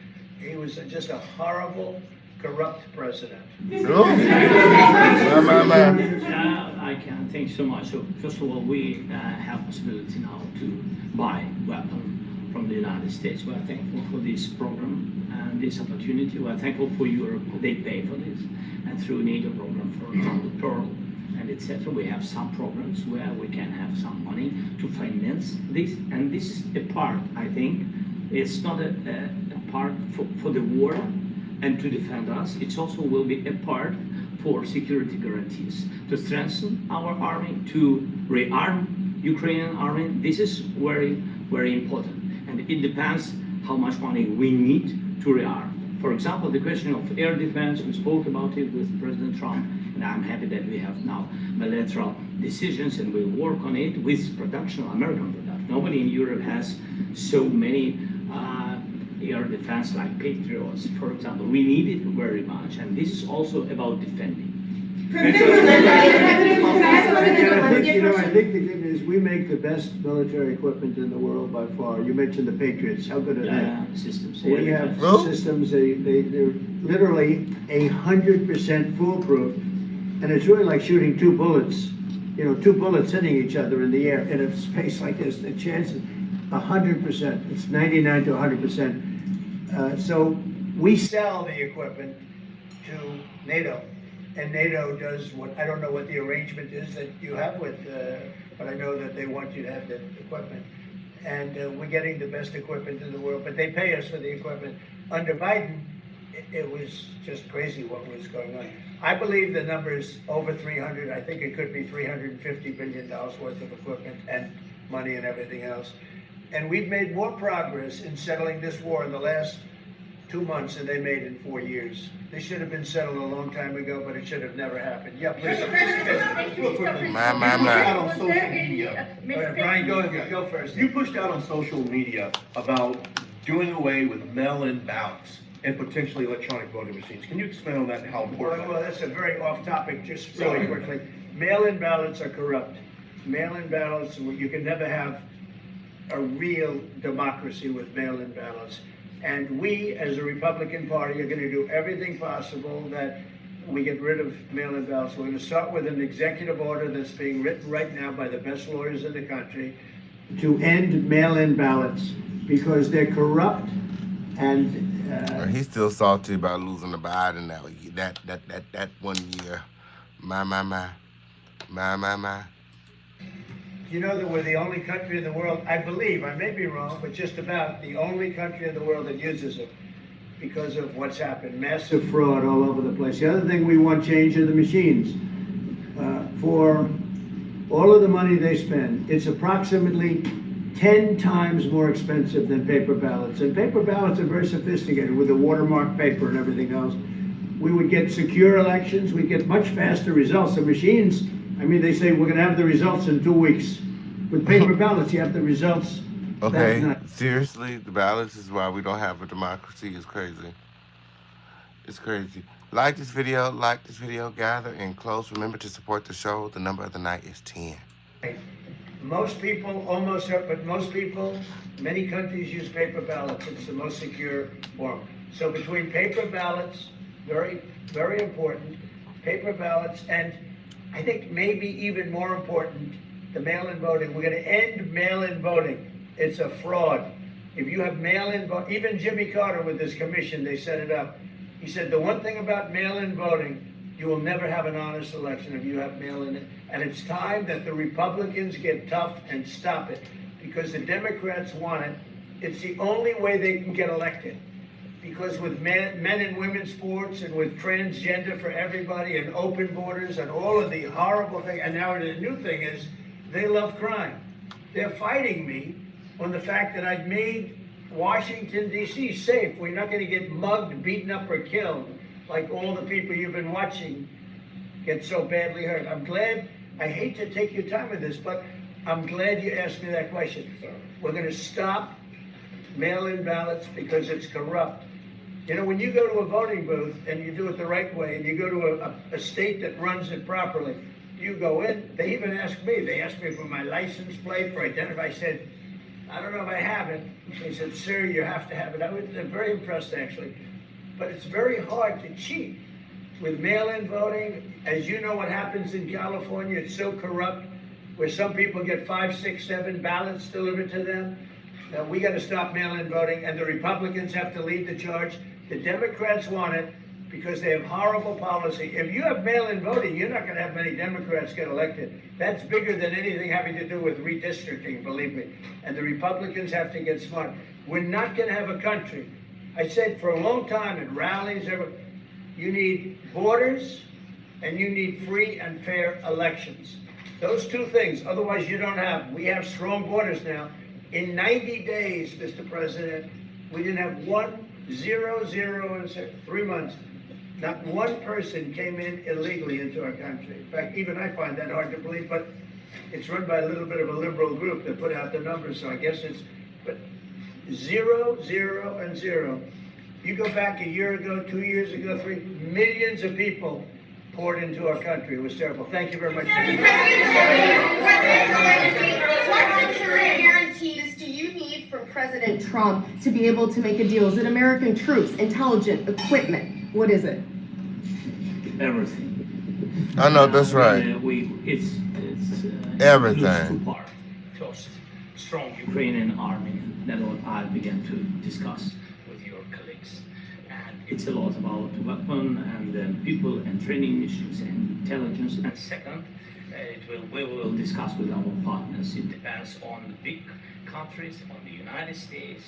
he was just a horrible, corrupt president. I can. Thanks so much. So first of all, we have possibility now to buy weapons from the United States. We are thankful for this program and this opportunity. We are thankful for Europe. They pay for this, and through NATO program, for example, Pearl and etc. We have some programs where we can have some money to finance this, and this is a part. I think it's not a part for the war and to defend us. It also will be a part for security guarantees, to strengthen our army, to rearm Ukrainian army. This is very, very important. And it depends how much money we need to rearm. For example, the question of air defense, we spoke about it with President Trump, and I'm happy that we have now bilateral decisions and we'll work on it with production, American production. Nobody in Europe has so many air defense like Patriots, for example. We need it very much, and this is also about defending. I think the good news, we make the best military equipment in the world by far. You mentioned the Patriots. How good are they? Systems. We have systems, they're literally 100% foolproof. And it's really like shooting two bullets, two bullets hitting each other in the air in a space like this. The chances, 100%. It's 99 to 100%. So we sell the equipment to NATO, and NATO does what, I don't know what the arrangement is that you have with, but I know that they want you to have the equipment. And we're getting the best equipment in the world, but they pay us for the equipment. Under Biden, it was just crazy what was going on. I believe the number is over 300. I think it could be $350 billion worth of equipment and money and everything else. And we've made more progress in settling this war in the last 2 months than they made in 4 years. This should have been settled a long time ago, but it should have never happened. Yeah, please. On social media. Brian, go first. You pushed out on social media about doing away with mail-in ballots and potentially electronic voting machines. Can you expand on that and how important Well, that's a very off-topic, just really quickly. Mail-in ballots are corrupt. Mail-in ballots, you can never have a real democracy with mail-in ballots. And we, as a Republican Party, are going to do everything possible that we get rid of mail-in ballots. We're going to start with an executive order that's being written right now by the best lawyers in the country to end mail-in ballots because they're corrupt and he's still salty about losing to Biden that 1 year. My. You know that we're the only country in the world, I believe, I may be wrong, but just about the only country in the world that uses it because of what's happened. Massive fraud all over the place. The other thing we want change are the machines. For all of the money they spend, it's approximately 10 times more expensive than paper ballots. And paper ballots are very sophisticated with the watermark paper and everything else. We would get secure elections, we'd get much faster results. The machines, I mean, they say we're going to have the results in 2 weeks. With paper ballots, you have the results. Okay, seriously, the ballots is why we don't have a democracy. It's crazy. It's crazy. Like this video, gather in close. Remember to support the show. The number of the night is 10. Most people, but most people, many countries use paper ballots. It's the most secure form. So between paper ballots, very, very important, paper ballots, and I think maybe even more important, the mail-in voting. We're going to end mail-in voting. It's a fraud. If you have mail-in vote, even Jimmy Carter with his commission, they set it up. He said the one thing about mail-in voting, you will never have an honest election if you have mail-in. And it's time that the Republicans get tough and stop it because the Democrats want it. It's the only way they can get elected. Because with men and women's sports and with transgender for everybody and open borders and all of the horrible things, and now the new thing is they love crime. They're fighting me on the fact that I've made Washington, D.C. safe. We're not going to get mugged, beaten up, or killed like all the people you've been watching get so badly hurt. I'm glad, I hate to take your time with this, but I'm glad you asked me that question. We're going to stop mail-in ballots because it's corrupt. You know, when you go to a voting booth and you do it the right way, and you go to a state that runs it properly, you go in, they even ask me, they asked me for my license plate, for identity. I said, I don't know if I have it. They said, sir, you have to have it. I was very impressed, actually. But it's very hard to cheat with mail-in voting. As you know what happens in California, it's so corrupt, where some people get 5, 6, 7 ballots delivered to them. Now, we got to stop mail-in voting, and the Republicans have to lead the charge. The Democrats want it because they have horrible policy. If you have mail-in voting, you're not going to have many Democrats get elected. That's bigger than anything having to do with redistricting, believe me. And the Republicans have to get smart. We're not going to have a country. I said for a long time in rallies, you need borders and you need free and fair elections. Those two things, otherwise you don't have. We have strong borders now. In 90 days, Mr. President, we didn't have 0 in 3 months. Not one person came in illegally into our country. In fact, even I find that hard to believe, but it's run by a little bit of a liberal group that put out the numbers, so I guess it's, but 0, 0, and 0. You go back a year ago, 2 years ago, 3 millions of people poured into our country. It was terrible. Thank you very much. What security guarantees do you need from President Trump to be able to make a deal? Is it American troops, intelligence, equipment? What is it? Everything. I know, that's right. It's everything. First, strong Ukrainian army that I began to discuss with your colleagues. And it's a lot about weapon and people and training missions and intelligence. And second, we will discuss with our partners. It depends on the big countries, on the United States.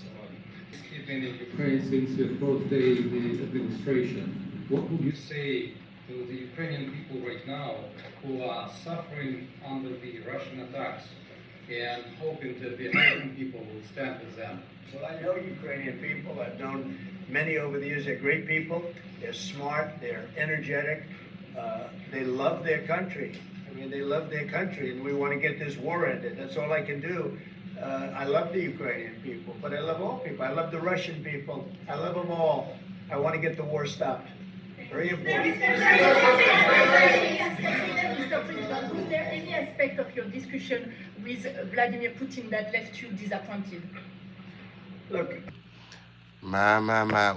You've been in Ukraine since your first day in the administration. What would you say to the Ukrainian people right now who are suffering under the Russian attacks and hoping that the American people will stand with them? Well, I know Ukrainian people. I've known many over the years. They're great people. They're smart. They're energetic. They love their country. I mean, they love their country, and we want to get this war ended. That's all I can do. I love the Ukrainian people, but I love all people. I love the Russian people. I love them all. I want to get the war stopped. Very important. Mr. President, was there any aspect of your discussion with Vladimir Putin that left you disappointed? Look. My.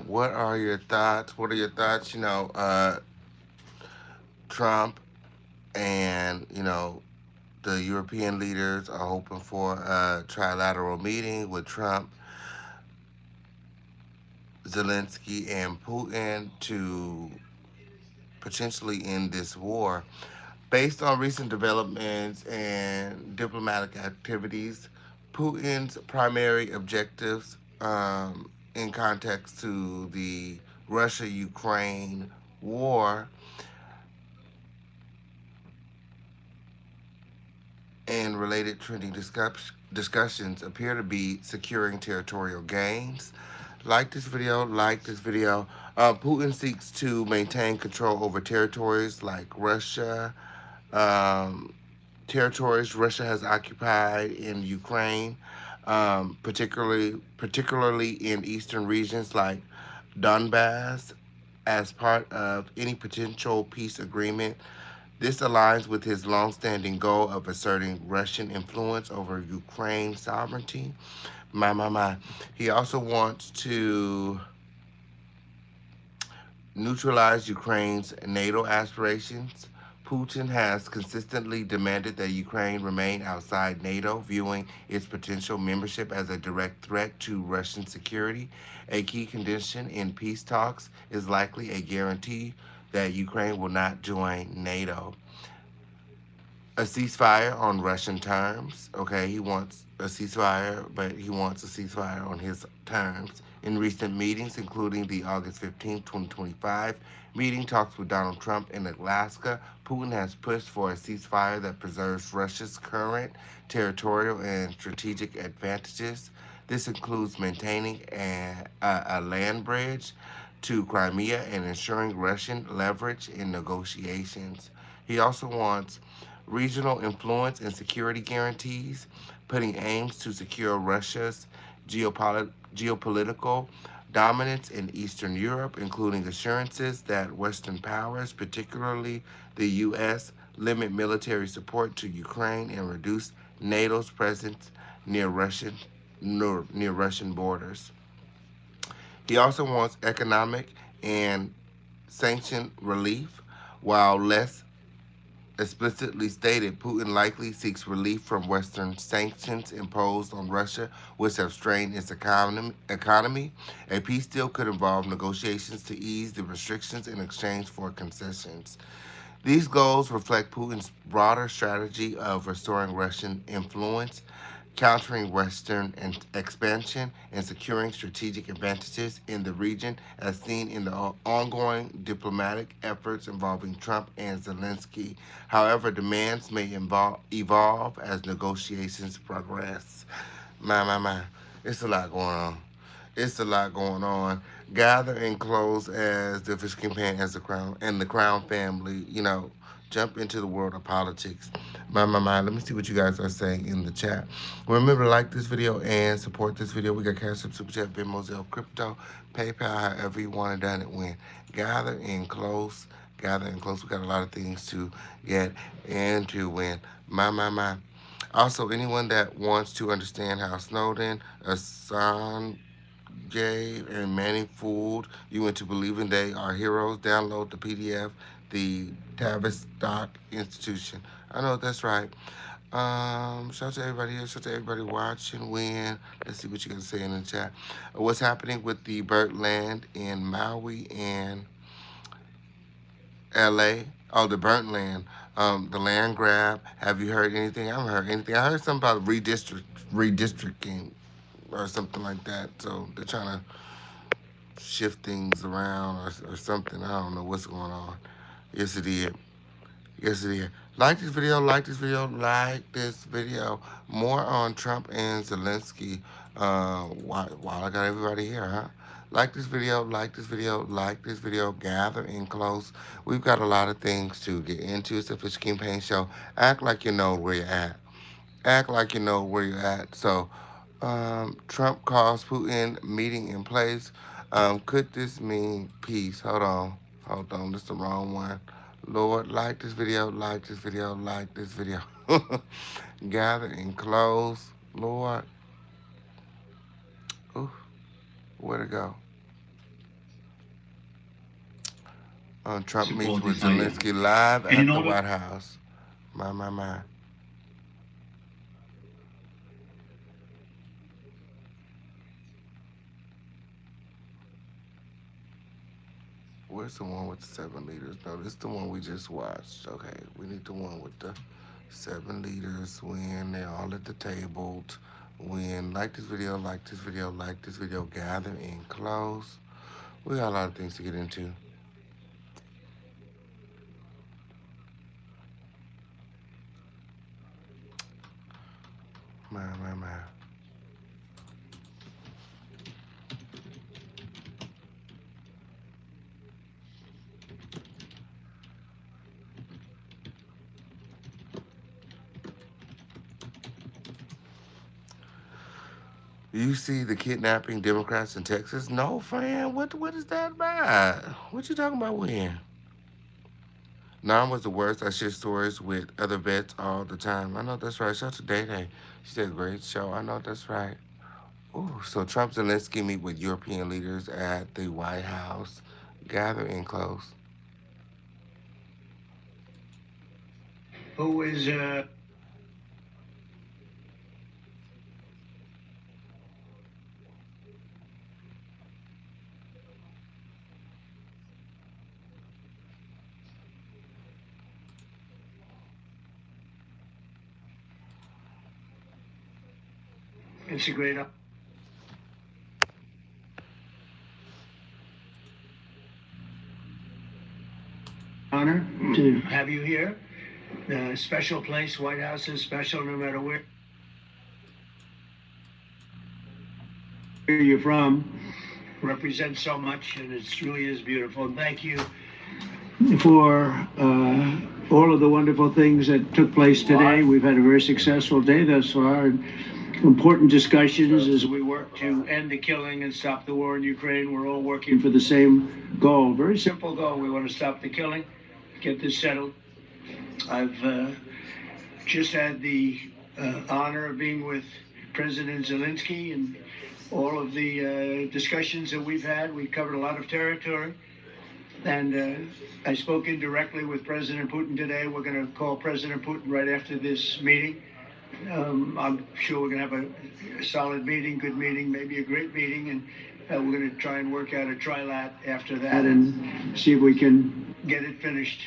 What are your thoughts? What are your thoughts? Trump and, the European leaders are hoping for a trilateral meeting with Trump, Zelenskyy, and Putin to potentially end this war. Based on recent developments and diplomatic activities, Putin's primary objectives in context to the Russia-Ukraine war and related trending discussions appear to be securing territorial gains. Like this video. Putin seeks to maintain control over territories like Russia, territories Russia has occupied in Ukraine, particularly in eastern regions like Donbass, as part of any potential peace agreement. This aligns with his long-standing goal of asserting Russian influence over Ukraine's sovereignty. My. He also wants to neutralize Ukraine's NATO aspirations. Putin has consistently demanded that Ukraine remain outside NATO, viewing its potential membership as a direct threat to Russian security. A key condition in peace talks is likely a guarantee that Ukraine will not join NATO. A ceasefire on Russian terms. Okay, he wants a ceasefire, but he wants a ceasefire on his terms. In recent meetings, including the August 15, 2025 meeting talks with Donald Trump in Alaska, Putin has pushed for a ceasefire that preserves Russia's current territorial and strategic advantages. This includes maintaining a land bridge to Crimea and ensuring Russian leverage in negotiations. He also wants regional influence and security guarantees, putting aims to secure Russia's geopolitical dominance in Eastern Europe, including assurances that Western powers, particularly the U.S., limit military support to Ukraine and reduce NATO's presence near Russian borders. He also wants economic and sanction relief. While less explicitly stated, Putin likely seeks relief from Western sanctions imposed on Russia, which have strained its economy. A peace deal could involve negotiations to ease the restrictions in exchange for concessions. These goals reflect Putin's broader strategy of restoring Russian influence, countering Western expansion, and securing strategic advantages in the region, as seen in the ongoing diplomatic efforts involving Trump and Zelenskyy. However, demands may evolve as negotiations progress. My. It's a lot going on. Gather and close as the official campaign as the Crown family, jump into the world of politics. My. Let me see what you guys are saying in the chat. Remember to like this video and support this video. We got Cash App, Super Chat, Venmo, Zelle, Crypto, PayPal, however you want it done it when. Gather and close. We got a lot of things to get into when. My. Also, anyone that wants to understand how Snowden, Assange, and Manning fooled you into believing they are heroes, download the PDF, the Tavistock Institution. I know that's right. Shout out to everybody here. Shout out to everybody watching. Win. Let's see what you can say in the chat. What's happening with the Birdland in Maui and LA? Oh, the burnt land. The land grab. Have you heard anything? I haven't heard anything. I heard something about redistricting or something like that. So they're trying to shift things around or something. I don't know what's going on. Yes, it is. Yes, it is. Like this video, like this video, like this video. More on Trump and Zelensky. While I got everybody here, huh? Like this video, like this video, like this video. Gather in close. We've got a lot of things to get into. It's the Fish King Pain Show. Act like you know where you're at. Act like you know where you're at. So, Trump calls Putin meeting in place. Could this mean peace? Hold on. This is the wrong one. Lord, like this video, like this video, like this video. Gather and close. Lord. Ooh, where'd it go? Trump meets with Zelensky live at the White House. My. Where's the one with the 7 leaders? No, this is the one we just watched. Okay, we need the one with the 7 leaders. When they're all at the table. When like this video, like this video, like this video. Gather in close. We got a lot of things to get into. My. You see the kidnapping Democrats in Texas? No, friend. What is that about? What you talking about when? Nam was the worst. I share stories with other vets all the time. I know that's right. Shout out to Day Day. She did a great show. I know that's right. Ooh, so Trump and Zelensky meet with European leaders at the White House. Gather in close. Who is it's a great honor to have you here. Special place. White House is special no matter where you're from. Represents so much, and it really is beautiful. And thank you for all of the wonderful things that took place today. We've had a very successful day thus far, and important discussions as we work to end the killing and stop the war in Ukraine. We're all working for the same goal. Very simple goal. We want to stop the killing, get this settled. I've just had the honor of being with President Zelensky and all of the discussions that we've had. We covered a lot of territory. And I spoke indirectly with President Putin today. We're going to call President Putin right after this meeting. I'm sure we're going to have a solid meeting, good meeting, maybe a great meeting. And we're going to try and work out a trilat after that and see if we can get it finished.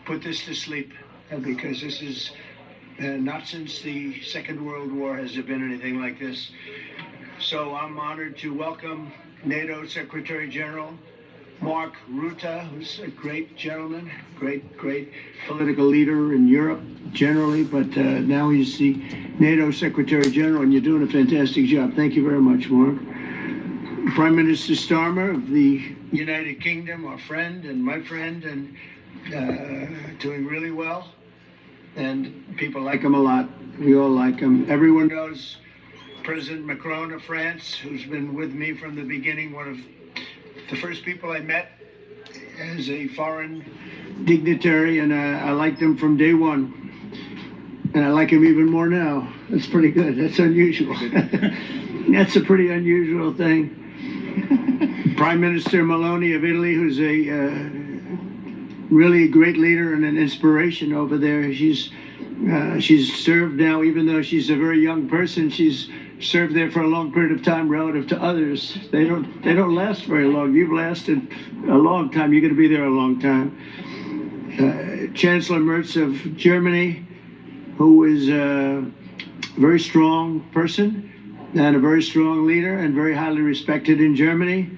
Put this to sleep, because this is not since the Second World War has there been anything like this. So I'm honored to welcome NATO Secretary General Mark Rutte, who's a great gentleman, great political leader in Europe generally, but now he's the NATO Secretary General, and you're doing a fantastic job. Thank you very much, Mark. Prime Minister Starmer of the United Kingdom, our friend and my friend, and doing really well. And people like him a lot. We all like him. Everyone knows President Macron of France, who's been with me from the beginning, one of the first people I met as a foreign dignitary, and I liked him from day one. And I like him even more now. That's pretty good. That's unusual. That's a pretty unusual thing. Prime Minister Meloni of Italy, who's a really great leader and an inspiration over there. She's She's served now, even though she's a very young person, she's served there for a long period of time relative to others. They don't last very long. You've lasted a long time. You're going to be there a long time. Chancellor Merz of Germany, who is a very strong person and a very strong leader and very highly respected in Germany.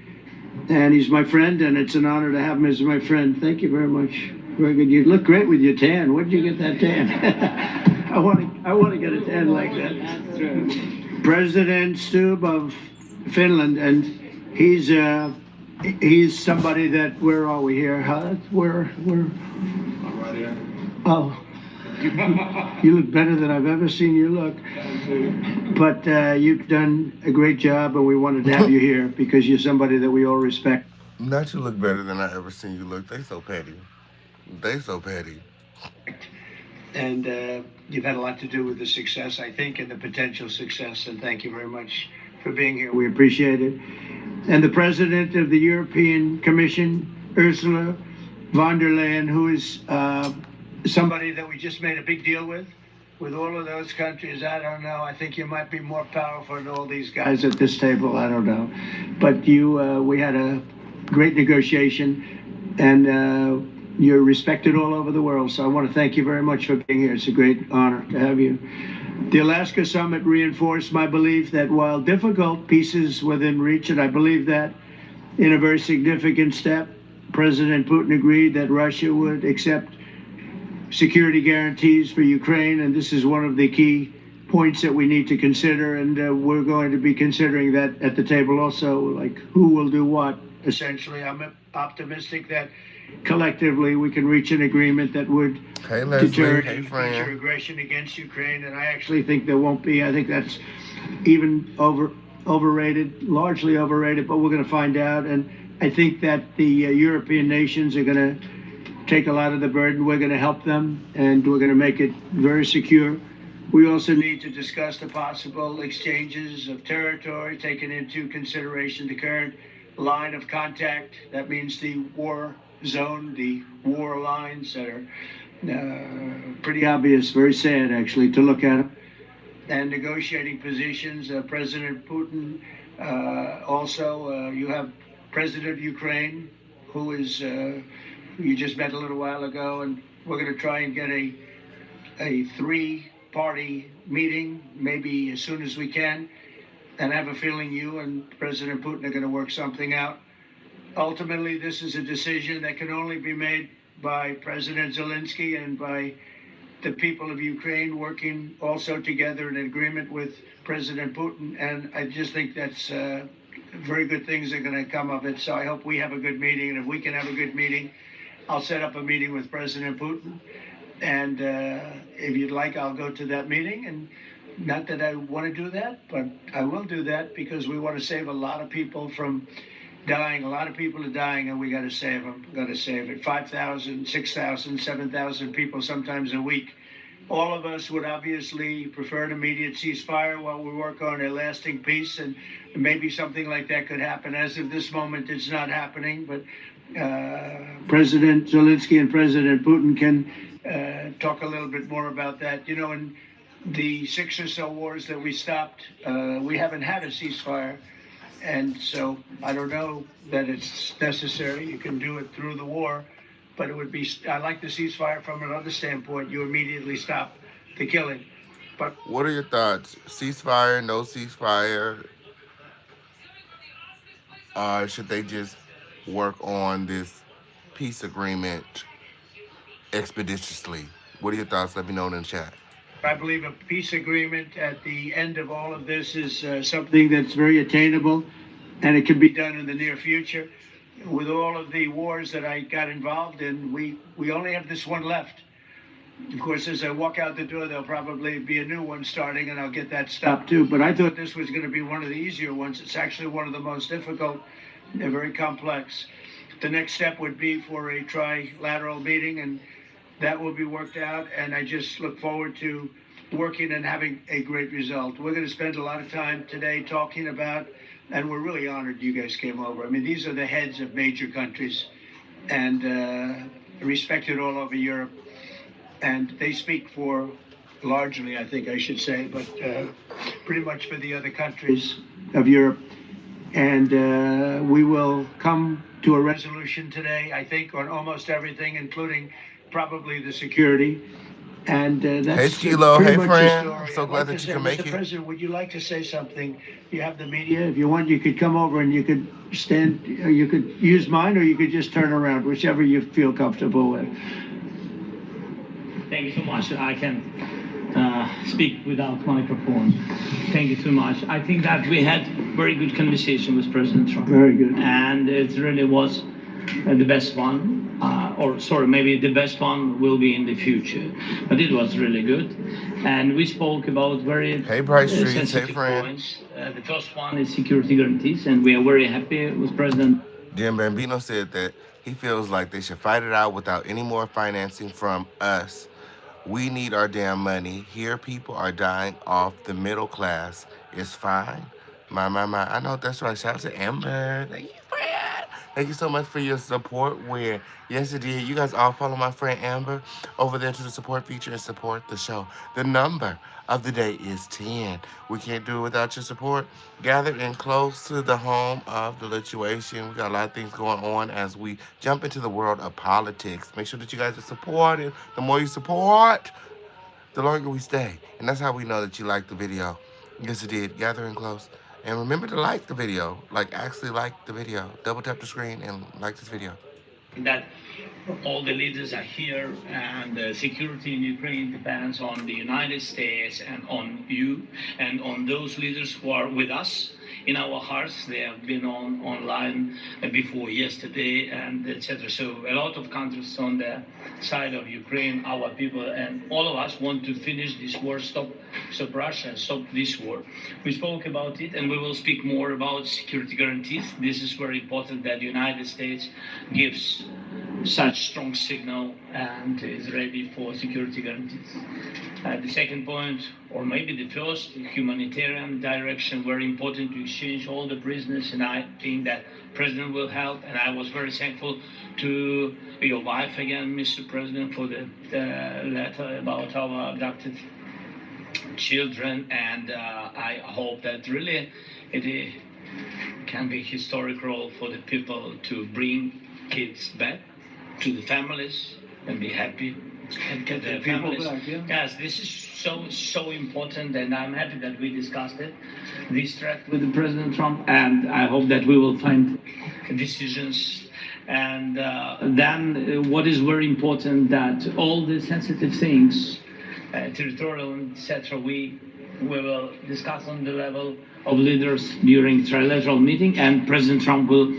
And he's my friend, and it's an honor to have him as my friend. Thank you very much. Very good. You look great with your tan. Where did you get that tan? I want to get a tan like that. President Stubb of Finland, and he's somebody that, where are we here? We're right here. Oh, you look better than I've ever seen you look. But you've done a great job, and we wanted to have you here because you're somebody that we all respect. Not you look better than I ever seen you look. They so petty. They so petty. And you've had a lot to do with the success, I think, and the potential success. And thank you very much for being here. We appreciate it. And the president of the European Commission, Ursula von der Leyen, who is somebody that we just made a big deal with all of those countries. I don't know. I think you might be more powerful than all these guys at this table. I don't know. But we had a great negotiation, and you're respected all over the world, so I want to thank you very much for being here. It's a great honor to have you. The Alaska Summit reinforced my belief that while difficult, peace is within reach, and I believe that in a very significant step, President Putin agreed that Russia would accept security guarantees for Ukraine, and this is one of the key points that we need to consider, and we're going to be considering that at the table also, like who will do what, essentially. I'm optimistic that collectively we can reach an agreement that would deter future aggression against Ukraine, and I actually think there won't be. I think that's even overrated, largely overrated, but we're going to find out. And I think that the European nations are going to take a lot of the burden. We're going to help them, and we're going to make it very secure. We also need to discuss the possible exchanges of territory, taking into consideration the current line of contact. That means the war zone, the war lines that are pretty obvious, very sad actually to look at them, and negotiating positions. President Putin, also you have President of Ukraine, who is you just met a little while ago, and we're going to try and get a three-party meeting maybe as soon as we can, and I have a feeling you and President Putin are going to work something out. Ultimately, this is a decision that can only be made by President Zelenskyy and by the people of Ukraine working also together in agreement with President Putin. And I just think that's very good things are going to come of it. So I hope we have a good meeting. And if we can have a good meeting, I'll set up a meeting with President Putin. And if you'd like, I'll go to that meeting. And not that I want to do that, but I will do that because we want to save a lot of people from dying. A lot of people are dying, and we got to save them. Got to save it. 5,000, 6,000, 7,000 people sometimes a week. All of us would obviously prefer an immediate ceasefire while we work on a lasting peace, and maybe something like that could happen. As of this moment, it's not happening, but President Zelenskyy and President Putin can talk a little bit more about that. You know, in the 6 or so wars that we stopped, we haven't had a ceasefire. And so I don't know that it's necessary. You can do it through the war, but it would be, I like the ceasefire from another standpoint. You immediately stop the killing. But what are your thoughts? Ceasefire, no ceasefire? Should they just work on this peace agreement expeditiously? What are your thoughts? Let me know in the chat. I believe a peace agreement at the end of all of this is something that's very attainable, and it can be done in the near future. With all of the wars that I got involved in, we only have this one left. Of course, as I walk out the door, there'll probably be a new one starting, and I'll get that stopped too. But I thought this was going to be one of the easier ones. It's actually one of the most difficult. They're very complex. The next step would be for a trilateral meeting, and that will be worked out, and I just look forward to working and having a great result. We're going to spend a lot of time today talking about, and we're really honored you guys came over. I mean, these are the heads of major countries, and respected all over Europe, and they speak for largely, I think I should say, but pretty much for the other countries of Europe. And we will come to a resolution today, I think, on almost everything, including probably the security. And Hey, that's Skilo. pretty Hey, much the friend. story. I'm so I'd glad like that to you say, can make Mr. it. President, would you like to say something? You have the media. If you want, you could come over and you could stand, or you could use mine, or you could just turn around, whichever you feel comfortable with. Thank you so much. I can speak without microphone. Thank you so much. I think that we had very good conversation with President Trump. Very good. And it really was the best one. Or sorry, maybe the best one will be in the future. But it was really good. And we spoke about very Hey, Bright Streets. Hey, sensitive friend. points. The first one is security guarantees, and we are very happy with President. Jim Bambino said that he feels like they should fight it out without any more financing from us. We need our damn money. Here, people are dying off the middle class. It's fine. My. I know that's right. Shout out to Amber. Thank you, friend. Thank you so much for your support. Where, yes, it did. You guys all follow my friend Amber over there to the support feature and support the show. The number of the day is 10. We can't do it without your support. Gathered in close to the home of the lituation. We got a lot of things going on as we jump into the world of politics. Make sure that you guys are supporting. The more you support, the longer we stay. And that's how we know that you liked the video. Yes, it did. Gather in close. And remember to like the video. Like, actually like the video. Double tap the screen and like this video. That all the leaders are here, and security in Ukraine depends on the United States and on you and on those leaders who are with us in our hearts. They have been online before yesterday and etc. So a lot of countries on the side of Ukraine, our people and all of us want to finish this war, stop Russia, stop this war. We spoke about it, and we will speak more about security guarantees. This is very important that the United States gives such strong signal and is ready for security guarantees. The second point, or maybe the first, humanitarian direction, very important to exchange all the prisoners, and I think that President will help. And I was very thankful to your wife again, Mr. President, for the letter about our abducted children, and I hope that really it can be a historic role for the people to bring kids back to the families and be happy and get their families back. Yeah. Yes, this is so important, and I'm happy that we discussed it, this track with the President Trump, and I hope that we will find decisions. And then what is very important, that all the sensitive things, territorial, etc., we will discuss on the level of leaders during trilateral meeting, and President Trump will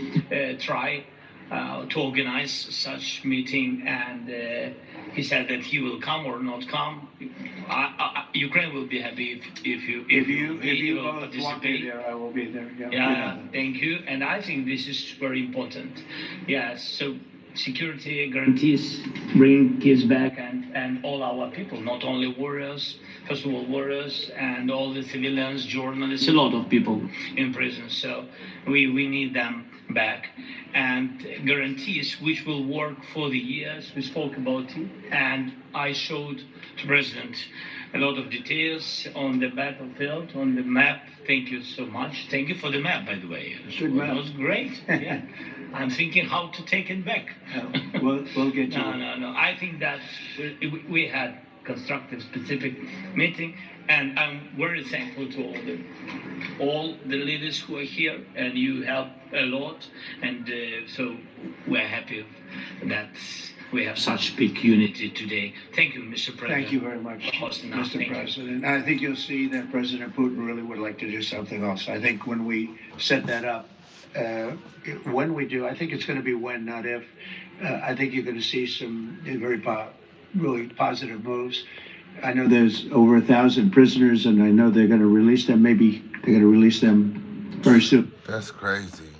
try to organize such meeting, and he said that he will come or not come. Ukraine will be happy if you both participate. Want me there, I will be there. Yeah, thank you. And I think this is very important. Yeah, so security guarantees, bring kids back, and all our people, not only warriors, first of all warriors, and all the civilians, journalists, a lot of people in prison. So we need them back, and guarantees which will work for the years. We spoke about it, and I showed to President a lot of details on the battlefield, on the map. Thank you so much. Thank you for the map, by the way. It was great. Yeah. I'm thinking how to take it back. We'll get you. No. I think that we had constructive, specific meeting, and I'm very thankful to all the leaders who are here, and you help a lot, and so we're happy that we have such big unity today. Thank you, Mr. President. Thank you very much, Mr. President. I think you'll see that President Putin really would like to do something else. I think when we set that up, when we do, I think it's going to be when, not if. I think you're going to see some really positive moves. I know there's over 1,000 prisoners, and I know they're going to release them. Maybe they're going to release them very soon. That's crazy.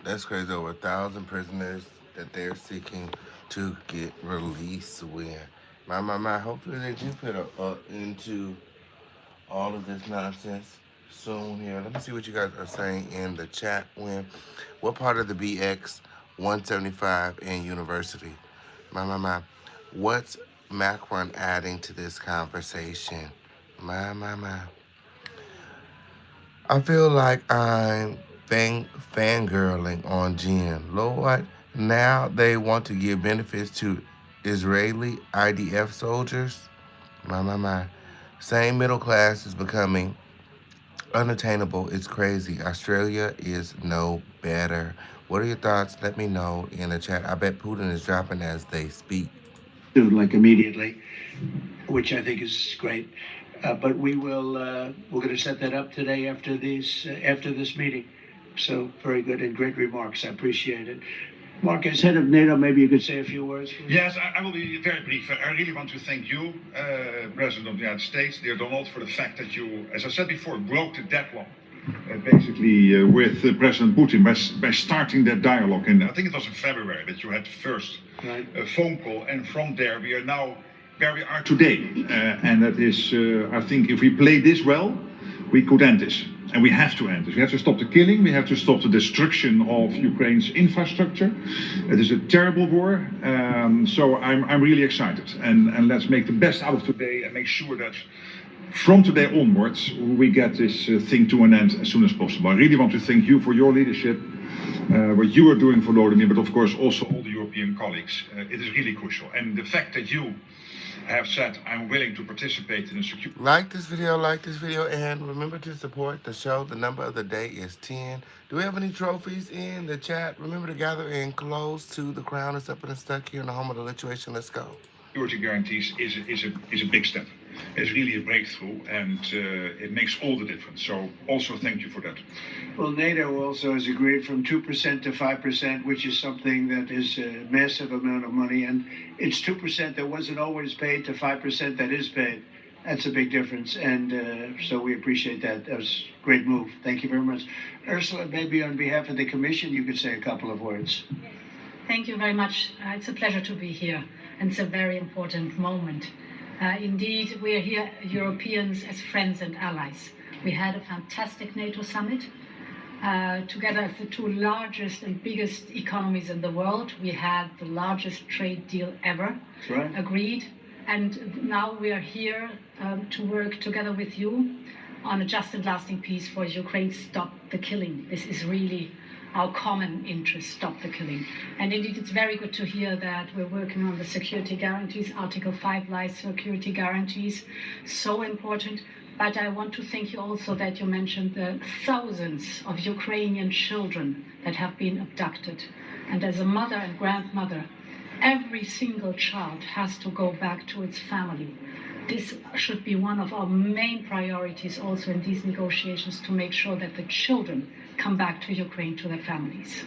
That's crazy. Over 1,000 prisoners that they're seeking to get released. When my. Hopefully they do put an end to all of this nonsense soon here. Let me see what you guys are saying in the chat. What part of the BX 175 and University? My. What's Macron adding to this conversation. My. I feel like I'm fangirling on Jen. Lord, now they want to give benefits to Israeli IDF soldiers. My. Same middle class is becoming unattainable. It's crazy. Australia is no better. What are your thoughts? Let me know in the chat. I bet Putin is dropping as they speak. Like immediately, which I think is great. But we're going to set that up today after this meeting. So very good and great remarks. I appreciate it. Mark, as head of NATO, maybe you could say a few words. Yes, I will be very brief. I really want to thank you, President of the United States, dear Donald, for the fact that you, as I said before, broke the deadlock. Basically, with President Putin by starting that dialogue. And I think it was in February that you had the first phone call. And from there, we are now where we are today. And that is, I think, if we play this well, we could end this. And we have to end this. We have to stop the killing. We have to stop the destruction of Ukraine's infrastructure. It is a terrible war. So I'm really excited. And let's make the best out of today and make sure that from today onwards, we get this thing to an end as soon as possible. I really want to thank you for your leadership, what you are doing for Vladimir, but of course also all the European colleagues. It is really crucial. And the fact that you have said, I'm willing to participate in a secure... Like this video, and remember to support the show. The number of the day is 10. Do we have any trophies in the chat? Remember to gather in close to the crown is up and stuck here in the home of the lituation. Let's go. Security guarantees is a big step. It's really a breakthrough, and it makes all the difference. So also thank you for that. Well, NATO also has agreed from 2% to 5%, which is something that is a massive amount of money. And it's 2% that wasn't always paid to 5% that is paid. That's a big difference. And so we appreciate that. That was a great move. Thank you very much. Ursula, maybe on behalf of the Commission, you could say a couple of words. Thank you very much. It's a pleasure to be here. And it's a very important moment. Indeed, we are here, Europeans, as friends and allies. We had a fantastic NATO summit. Together as the two largest and biggest economies in the world, we had the largest trade deal ever agreed. And now we are here to work together with you on a just and lasting peace for Ukraine. Stop the killing. This is really our common interest, stop the killing. And indeed, it's very good to hear that we're working on the security guarantees, Article 5 lies security guarantees, so important. But I want to thank you also that you mentioned the thousands of Ukrainian children that have been abducted. And as a mother and grandmother, every single child has to go back to its family. This should be one of our main priorities also in these negotiations, to make sure that the children come back to Ukraine, to their families.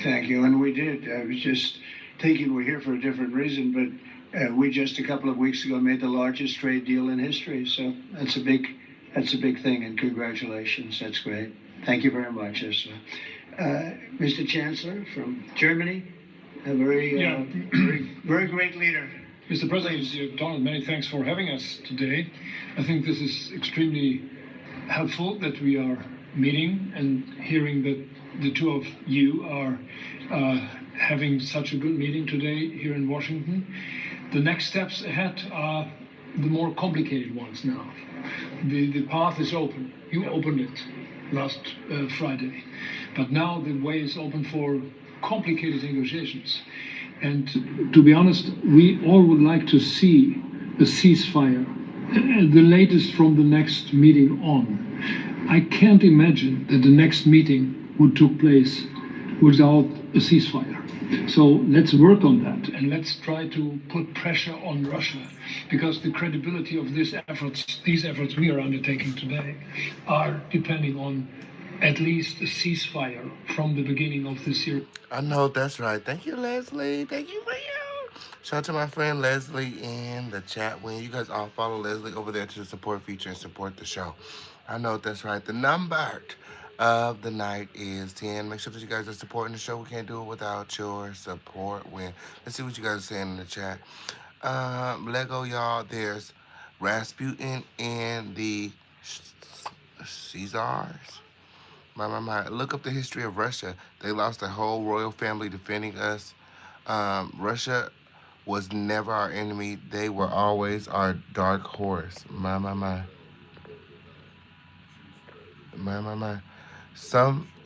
Thank you. And we did. I was just thinking we're here for a different reason, but we just a couple of weeks ago made the largest trade deal in history. So that's a big thing, and congratulations. That's great. Thank you very much, Ursula. Mr. Chancellor from Germany, a very great leader. Mr. President, Donald, many thanks for having us today. I think this is extremely helpful that we are meeting and hearing that the two of you are having such a good meeting today here in Washington. The next steps ahead are the more complicated ones now. The path is open. You opened it last Friday. But now the way is open for complicated negotiations. And to be honest, we all would like to see a ceasefire, the latest from the next meeting on. I can't imagine that the next meeting would take place without a ceasefire. So let's work on that, and let's try to put pressure on Russia, because the credibility of these efforts we are undertaking today, are depending on at least a ceasefire from the beginning of this year. I know that's right. Thank you, Leslie. Thank you for you. Shout out to my friend Leslie in the chat. When you guys all follow Leslie over there to the support feature and support the show. I know that's right. The number of the night is 10. Make sure that you guys are supporting the show. We can't do it without your support. Let's see what you guys are saying in the chat. Lego, y'all, there's Rasputin and the Caesars. My. Look up the history of Russia. They lost their whole royal family defending us. Russia was never our enemy. They were always our dark horse. My.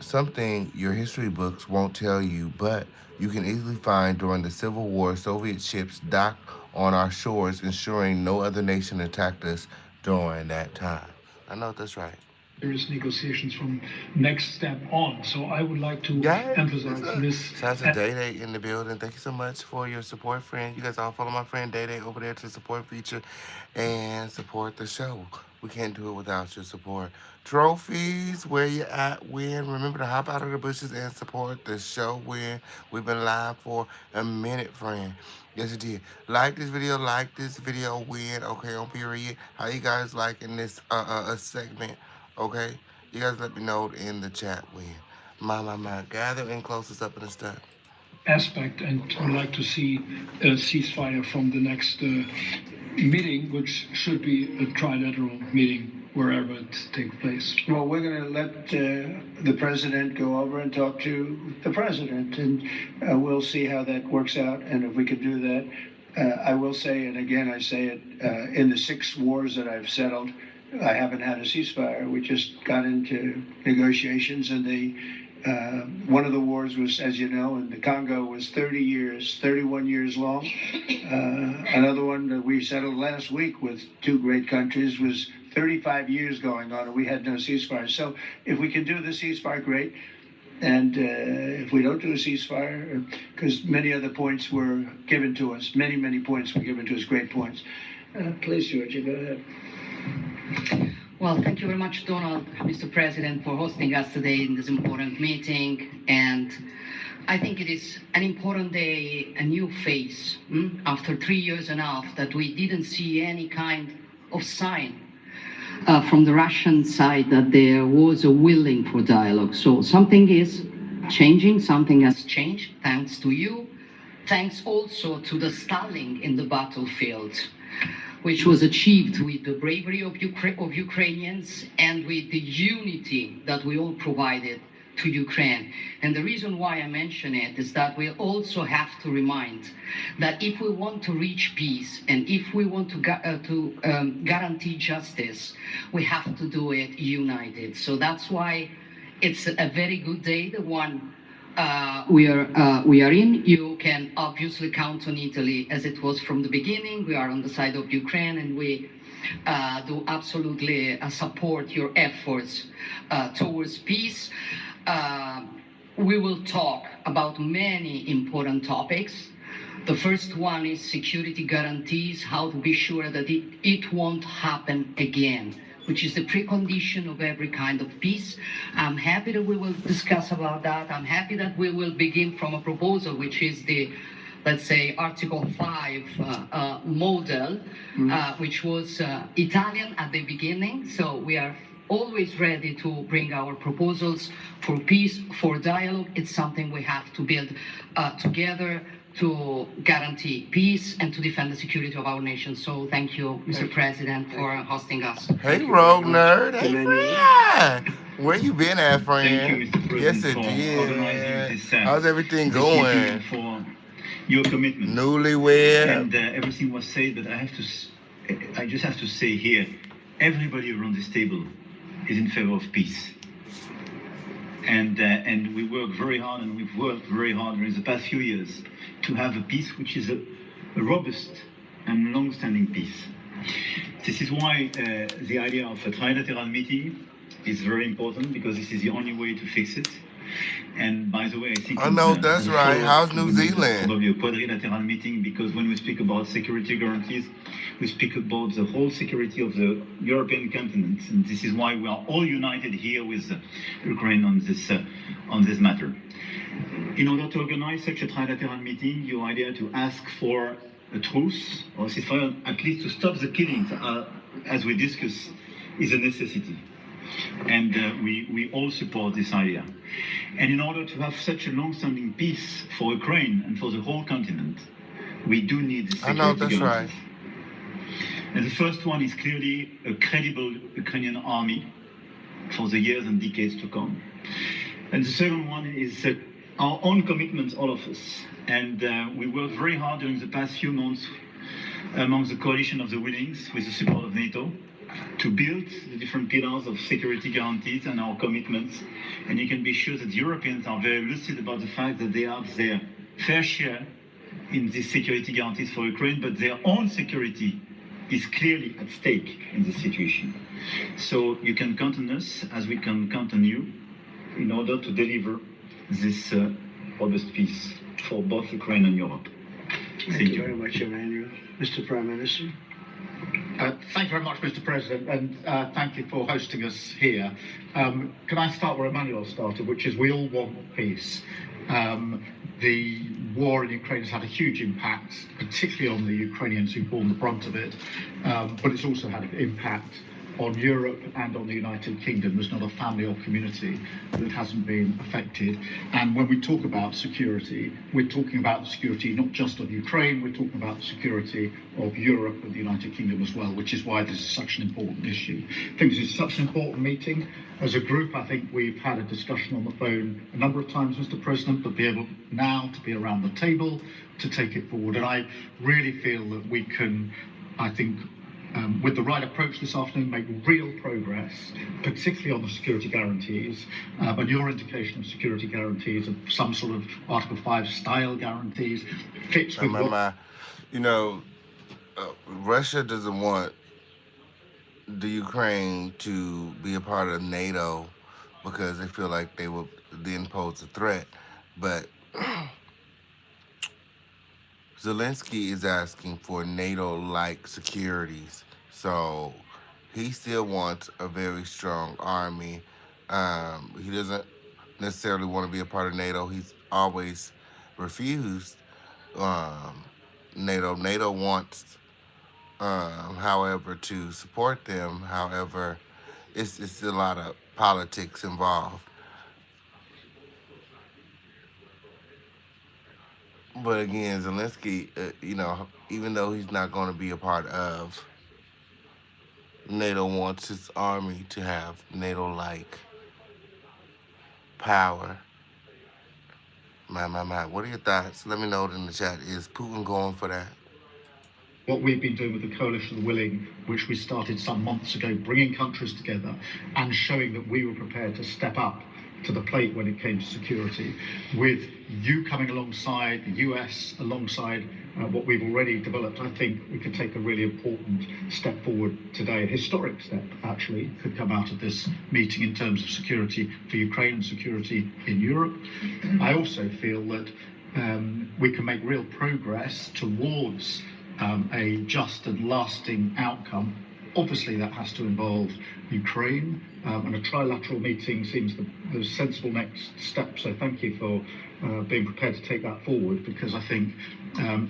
Something your history books won't tell you, but you can easily find during the Civil War, Soviet ships docked on our shores, ensuring no other nation attacked us during that time. I know that's right. There is negotiations from next step on. So I would like to Yeah, emphasize this. shout out to Day Day in the building. Thank you so much for your support, friend. You guys all follow my friend Day Day over there to support feature and support the show. We can't do it without your support. Trophies, where you at? Win. Remember to hop out of the bushes and support the show. Win. We've been live for a minute, friend. Yes, it did. Like this video. Like this video. Win. Okay, on period. How you guys liking this segment? Okay, you guys let me know in the chat when. My. Gather in closest up in the stuff. Aspect, and would like to see a ceasefire from the next meeting, which should be a trilateral meeting wherever it takes place. Well, we're going to let the president go over and talk to the president, and we'll see how that works out, and if we can do that. I will say, and again, I say it, in the 6 wars that I've settled, I haven't had a ceasefire. We just got into negotiations, and one of the wars was, as you know, in the Congo was 31 years long. Another one that we settled last week with 2 great countries was 35 years going on, and we had no ceasefire. So if we can do the ceasefire, great. And if we don't do a ceasefire, because many other points were given to us, many points were given to us, great points. Please, Georgia, go ahead. Well, thank you very much, Donald, Mr. President, for hosting us today in this important meeting. And I think it is an important day, a new phase, after 3 years and a half that we didn't see any kind of sign from the Russian side that there was a willing for dialogue. So something is changing, something has changed, thanks to you. Thanks also to the stalling in the battlefield, which was achieved with the bravery of Ukrainians and with the unity that we all provided to Ukraine. And the reason why I mention it is that we also have to remind that if we want to reach peace and if we want to guarantee justice, we have to do it united. So that's why it's a very good day, the one we are in. You can obviously count on Italy as it was from the beginning. We are on the side of Ukraine, and we do absolutely support your efforts towards peace. We will talk about many important topics. The first one is security guarantees, how to be sure that it won't happen again, which is the precondition of every kind of peace. I'm happy that we will discuss about that. I'm happy that we will begin from a proposal, which is the, let's say, Article 5 model, which was Italian at the beginning. So we are always ready to bring our proposals for peace, for dialogue. It's something we have to build together to guarantee peace and to defend the security of our nation. So thank you, Mr. President, for hosting us. Hey, Rogue Nerd. Hey, friend. Where you been at, friend? Thank you, Mr. President, yes, for organizing this. How's everything going? For your commitment. Newlywed. And everything was said, but I just have to say here, everybody around this table is in favor of peace. And we work very hard, and we've worked very hard during the past few years to have a peace which is a robust and long-standing peace. This is why the idea of a trilateral meeting is very important, because this is the only way to fix it. And by the way, I think... I know, that's right. How's New Zealand? Probably a quadrilateral meeting, because when we speak about security guarantees, we speak about the whole security of the European continent. And this is why we are all united here with Ukraine on this matter. In order to organize such a trilateral meeting, your idea to ask for a truce, or a ceasefire, at least to stop the killings, as we discussed, is a necessity. And we all support this idea. And in order to have such a long-standing peace for Ukraine and for the whole continent, we do need security guarantees. I know, that's right. And the first one is clearly a credible Ukrainian army for the years and decades to come. And the second one is our own commitments, all of us. And we worked very hard during the past few months amongst the coalition of the willings with the support of NATO to build the different pillars of security guarantees and our commitments. And you can be sure that Europeans are very lucid about the fact that they have their fair share in these security guarantees for Ukraine, but their own security is clearly at stake in this situation. So you can count on us as we can count on you in order to deliver this robust peace for both Ukraine and Europe. Thank you very much, Emmanuel. Mr. Prime Minister. Thank you very much, Mr. President, and thank you for hosting us here. Can I start where Emmanuel started, which is we all want peace. The war in Ukraine has had a huge impact, particularly on the Ukrainians who've borne the brunt of it, but it's also had an impact on Europe and on the United Kingdom. There's not a family or community that hasn't been affected. And when we talk about security, we're talking about the security not just of Ukraine, we're talking about the security of Europe and the United Kingdom as well, which is why this is such an important issue. I think this is such an important meeting. As a group, I think we've had a discussion on the phone a number of times, Mr. President, but be able now to be around the table to take it forward. And I really feel that we can, I think, with the right approach this afternoon, make real progress, particularly on the security guarantees, and your indication of security guarantees of some sort of Article 5 style guarantees fits with what... You know, Russia doesn't want the Ukraine to be a part of NATO because they feel like they will then pose a threat. But Zelenskyy is asking for NATO-like securities. So he still wants a very strong army. He doesn't necessarily want to be a part of NATO. He's always refused NATO. NATO wants, however, to support them. However, it's a lot of politics involved. But again, Zelenskyy, you know, even though he's not going to be a part of NATO, wants his army to have NATO-like power. My. What are your thoughts? Let me know in the chat. Is Putin going for that? What we've been doing with the Coalition of the Willing, which we started some months ago, bringing countries together and showing that we were prepared to step up to the plate when it came to security, with you coming alongside, the US alongside what we've already developed. I think we could take a really important step forward today, a historic step actually could come out of this meeting in terms of security for Ukraine and security in Europe. I also feel that we can make real progress towards a just and lasting outcome. Obviously that has to involve Ukraine, and a trilateral meeting seems the sensible next step. So thank you for being prepared to take that forward, because I think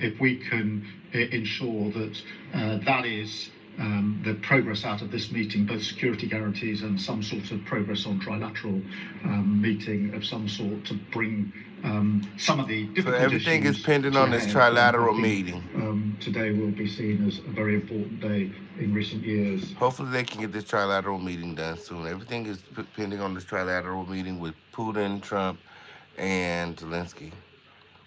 if we can ensure that that is the progress out of this meeting, both security guarantees and some sort of progress on trilateral meeting of some sort to bring some of the difficult issues. So everything is pending on this trilateral meeting. Today will be seen as a very important day in recent years. Hopefully they can get this trilateral meeting done soon. Everything is pending on this trilateral meeting with Putin, Trump, and Zelenskyy.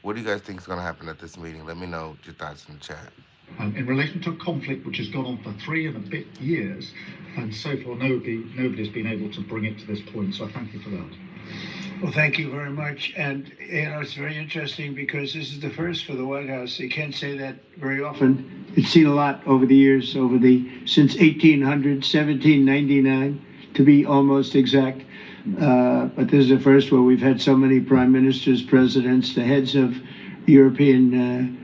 What do you guys think is going to happen at this meeting? Let me know your thoughts in the chat. In relation to a conflict which has gone on for 3 and a bit years, and so far nobody's been able to bring it to this point, so I thank you for that. Well, thank you very much. And, you know, it's very interesting because this is the first for the White House. You can't say that very often. It's seen a lot over the years, since 1800, 1799, to be almost exact. But this is the first where we've had so many prime ministers, presidents, the heads of European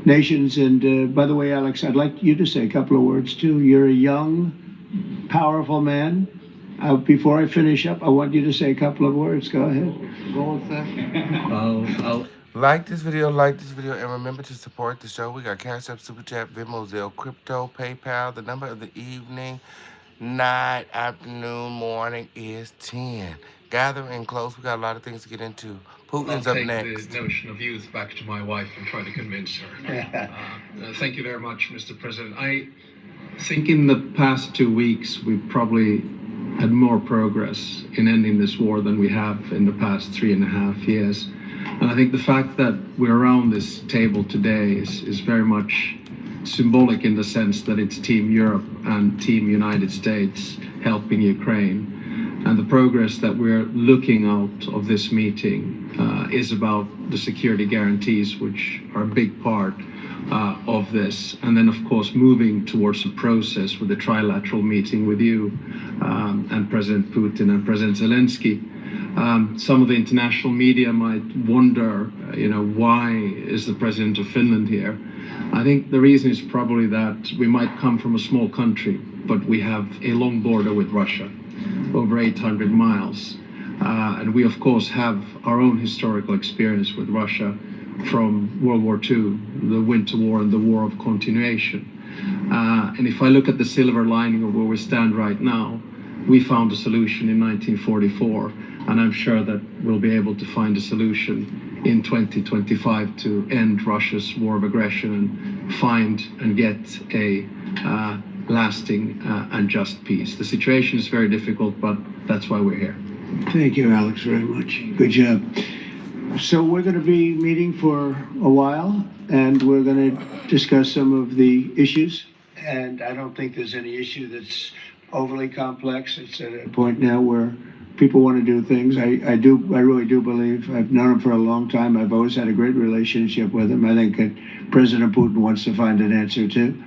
nations. And by the way, Alex, I'd like you to say a couple of words too. You're a young, powerful man. Before I finish up, I want you to say a couple of words. Go ahead. Go with that. Like this video, and remember to support the show. We got Cash App, Super Chat, Venmo, Zelle, Crypto, PayPal. The number of the evening, night, afternoon, morning is 10. Gather in close. We got a lot of things to get into. Putin's up next. I'll take the notion of youth back to my wife and try to convince her. Thank you very much, Mr. President. I think in the past 2 weeks, we've probably had more progress in ending this war than we have in the past 3.5 years. And I think the fact that we're around this table today is very much symbolic in the sense that it's Team Europe and Team United States helping Ukraine. And the progress that we're looking out of this meeting is about the security guarantees, which are a big part of this. And then, of course, moving towards a process with a trilateral meeting with you and President Putin and President Zelenskyy. Some of the international media might wonder, why is the President of Finland here? I think the reason is probably that we might come from a small country, but we have a long border with Russia, over 800 miles. And we, of course, have our own historical experience with Russia from World War II, the Winter War and the War of Continuation. And if I look at the silver lining of where we stand right now, we found a solution in 1944, and I'm sure that we'll be able to find a solution in 2025 to end Russia's war of aggression and find and get a lasting and just peace. The situation is very difficult, but that's why we're here. Thank you, Alex, very much. Good job. So we're going to be meeting for a while, and we're going to discuss some of the issues. And I don't think there's any issue that's overly complex. It's at a point now where people want to do things. I really do believe, I've known him for a long time. I've always had a great relationship with him. I think that President Putin wants to find an answer too.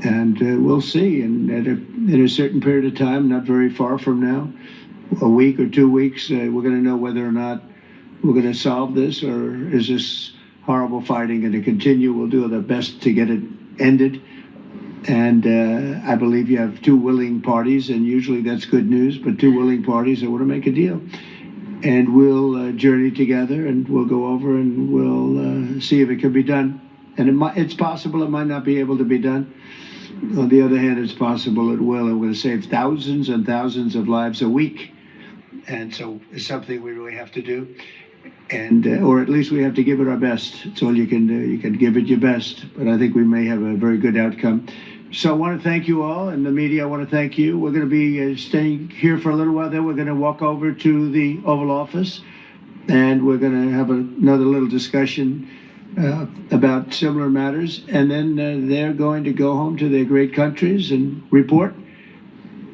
And we'll see. And in a certain period of time, not very far from now, a week or 2 weeks, we're going to know whether or not we're going to solve this, or is this horrible fighting going to continue? We'll do our best to get it ended. And I believe you have two willing parties, and usually that's good news, but two willing parties that want to make a deal. And we'll journey together, and we'll go over and we'll see if it can be done. And it's possible it might not be able to be done. On the other hand, it's possible it will. And we're going to save thousands and thousands of lives a week. And so it's something we really have to do. And or at least we have to give it our best. It's all you can do. You can give it your best. But I think we may have a very good outcome. So I want to thank you all, and the media, I want to thank you. We're going to be staying here for a little while. Then we're going to walk over to the Oval Office, and we're going to have another little discussion about similar matters. And then they're going to go home to their great countries and report.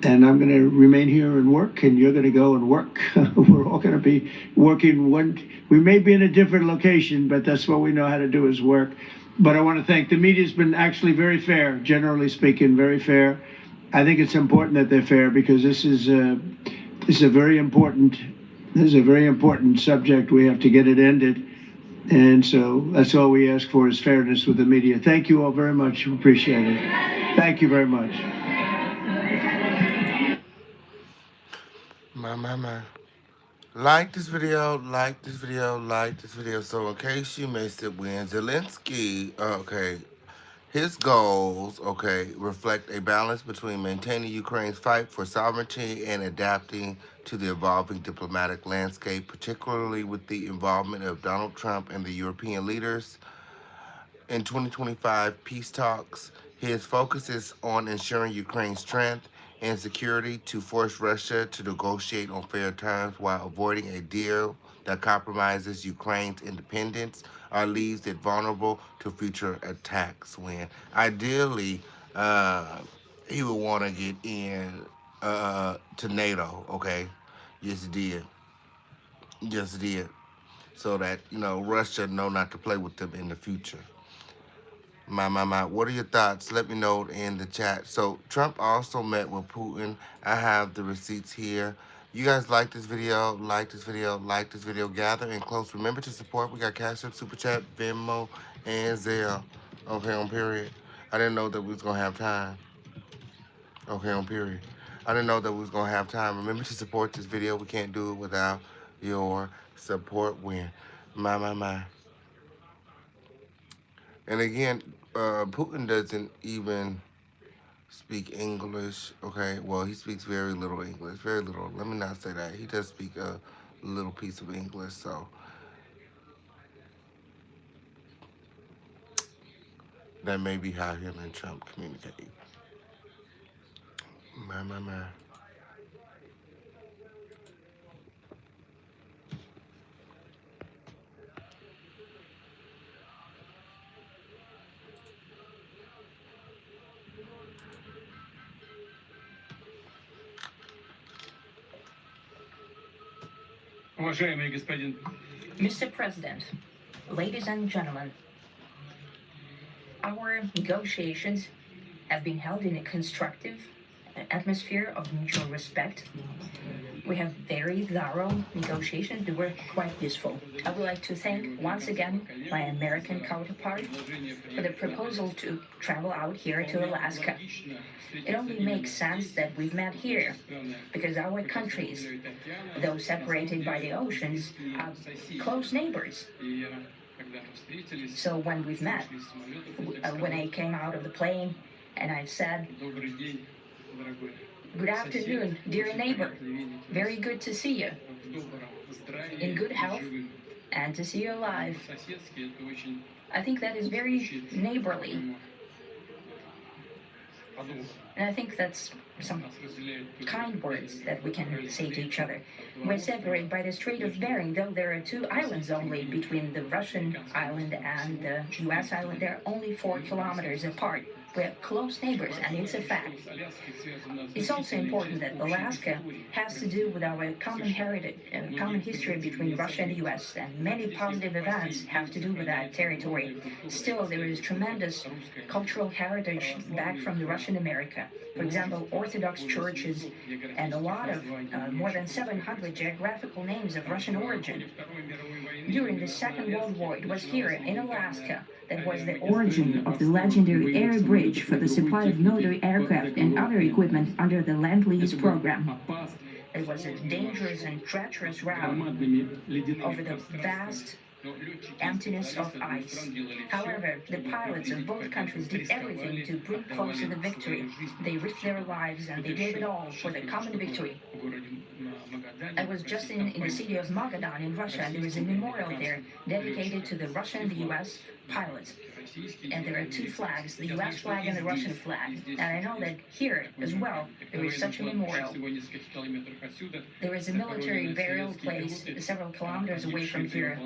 And I'm going to remain here and work, and you're going to go and work. We're all going to be working. We may be in a different location, but that's what we know how to do is work. But I want to thank the media's been actually very fair, generally speaking, very fair. I think it's important that they're fair because this is a very important subject. We have to get it ended. And so that's all we ask for is fairness with the media. Thank you all very much. Appreciate it. Thank you very much. My. Like this video, like this video, like this video. So in case you missed it, when Zelenskyy, his goals, reflect a balance between maintaining Ukraine's fight for sovereignty and adapting to the evolving diplomatic landscape, particularly with the involvement of Donald Trump and the European leaders. In 2025 peace talks, his focus is on ensuring Ukraine's strength and security to force Russia to negotiate on fair terms while avoiding a deal that compromises Ukraine's independence or leaves it vulnerable to future attacks. When ideally, he would want to get in to NATO, Yes, did. So that, Russia know not to play with them in the future. My. What are your thoughts? Let me know in the chat. So Trump also met with Putin. I have the receipts here. You guys like this video, like this video, like this video. Gather in close. Remember to support. We got Cash App, Super Chat, Venmo, and Zelle. On period. I didn't know that we was going to have time. On period. I didn't know that we was going to have time. Remember to support this video. We can't do it without your support. My. And again, Putin doesn't even speak English, Well, he speaks very little English, very little. Let me not say that. He does speak a little piece of English, so that may be how him and Trump communicate. My. Mr. President, ladies and gentlemen, our negotiations have been held in a constructive atmosphere of mutual respect. We have very thorough negotiations that were quite useful. I would like to thank once again my American counterpart for the proposal to travel out here to Alaska. It only makes sense that we've met here because our countries, though separated by the oceans, are close neighbors. So when we've met, when I came out of the plane and I said, "Good afternoon, dear neighbor. Very good to see you. In good health and to see you alive." I think that is very neighborly. And I think that's some kind words that we can say to each other. We're separated by the Strait of Bering, though there are 2 islands only between the Russian island and the US island. They're only 4 kilometers apart. We're close neighbors, and it's a fact. It's also important that Alaska has to do with our common heritage, common history between Russia and the US, and many positive events have to do with that territory. Still, there is tremendous cultural heritage back from the Russian America. For example, Orthodox churches and a lot of more than 700 geographical names of Russian origin. During the Second World War, it was here in Alaska that was the origin of the legendary air bridge for the supply of military aircraft and other equipment under the Lend-Lease program. It was a dangerous and treacherous route over the vast emptiness of ice. However, the pilots of both countries did everything to bring closer the victory. They risked their lives and they gave it all for the common victory. I was just in the city of Magadan in Russia, and there is a memorial there dedicated to the Russian and the US pilots. And there are 2 flags, the US flag and the Russian flag. And I know that here as well, there is such a memorial. There is a military burial place several kilometers away from here.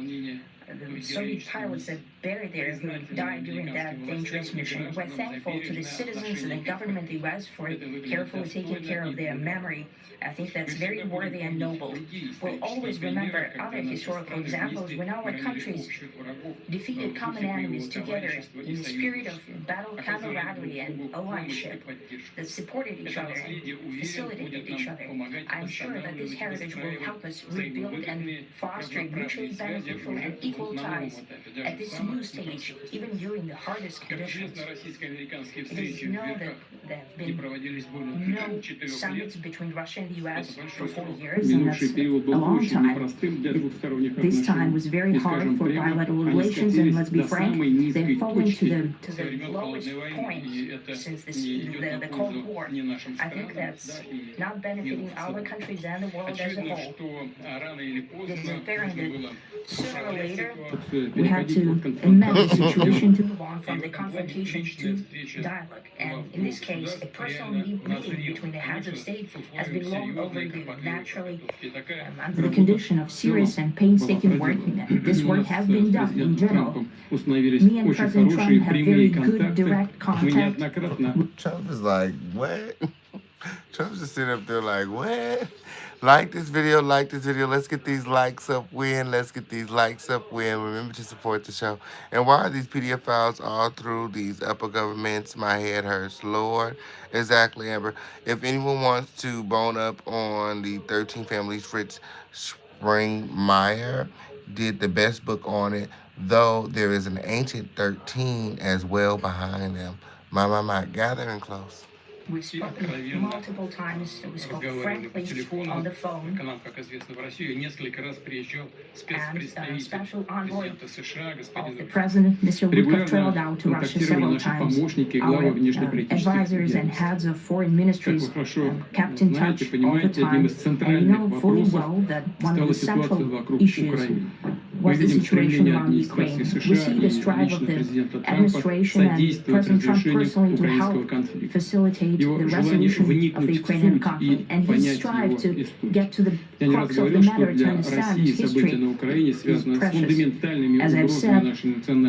The Soviet pilots that buried there who died during that dangerous mission. We're thankful to the citizens and the government of the US for carefully taking care of their memory. I think that's very worthy and noble. We'll always remember other historical examples when our countries defeated common enemies together in the spirit of battle camaraderie and allyship that supported each other and facilitated each other. I'm sure that this heritage will help us rebuild and foster mutually beneficial and equal ties at this new stage, even during the hardest conditions. It is known that there have been no summits between Russia and the US for 4 years, and that's a long time. This time was very hard for bilateral relations, and let's be frank, they've fallen to the lowest point since the Cold War. I think that's not benefiting our countries and the world as a whole. This is apparent that sooner or later we have to amend the situation to move on from the confrontation to dialogue. And in this case, a personal meeting between the heads of state has been long overdue. Naturally, under the condition of serious and painstaking work, this work has been done in general. Me and President Trump have very good direct contact. Trump is like, what? Trump's just sitting up there like, what? Like this video, like this video. Let's get these likes up, win. Let's get these likes up, win. Remember to support the show. And why are these PDF files all through these upper governments? My head hurts. Lord. Exactly, Amber. If anyone wants to bone up on the 13 Families, Fritz Springmeier did the best book on it, though there is an ancient 13 as well behind them. My, gathering close. We've spoken multiple times. We spoke frankly on the phone. And special envoy of the president, Mr. Woodruff, traveled out to Russia several times. Our advisors and heads of foreign ministries kept in touch all the time. And we know fully well that one of the central issues was the situation around Ukraine. We see the strive of the administration and President Trump personally to help facilitate the resolution of the Ukrainian conflict, and his strive to get to the crux of the matter, to understand its history, is precious. As I've said,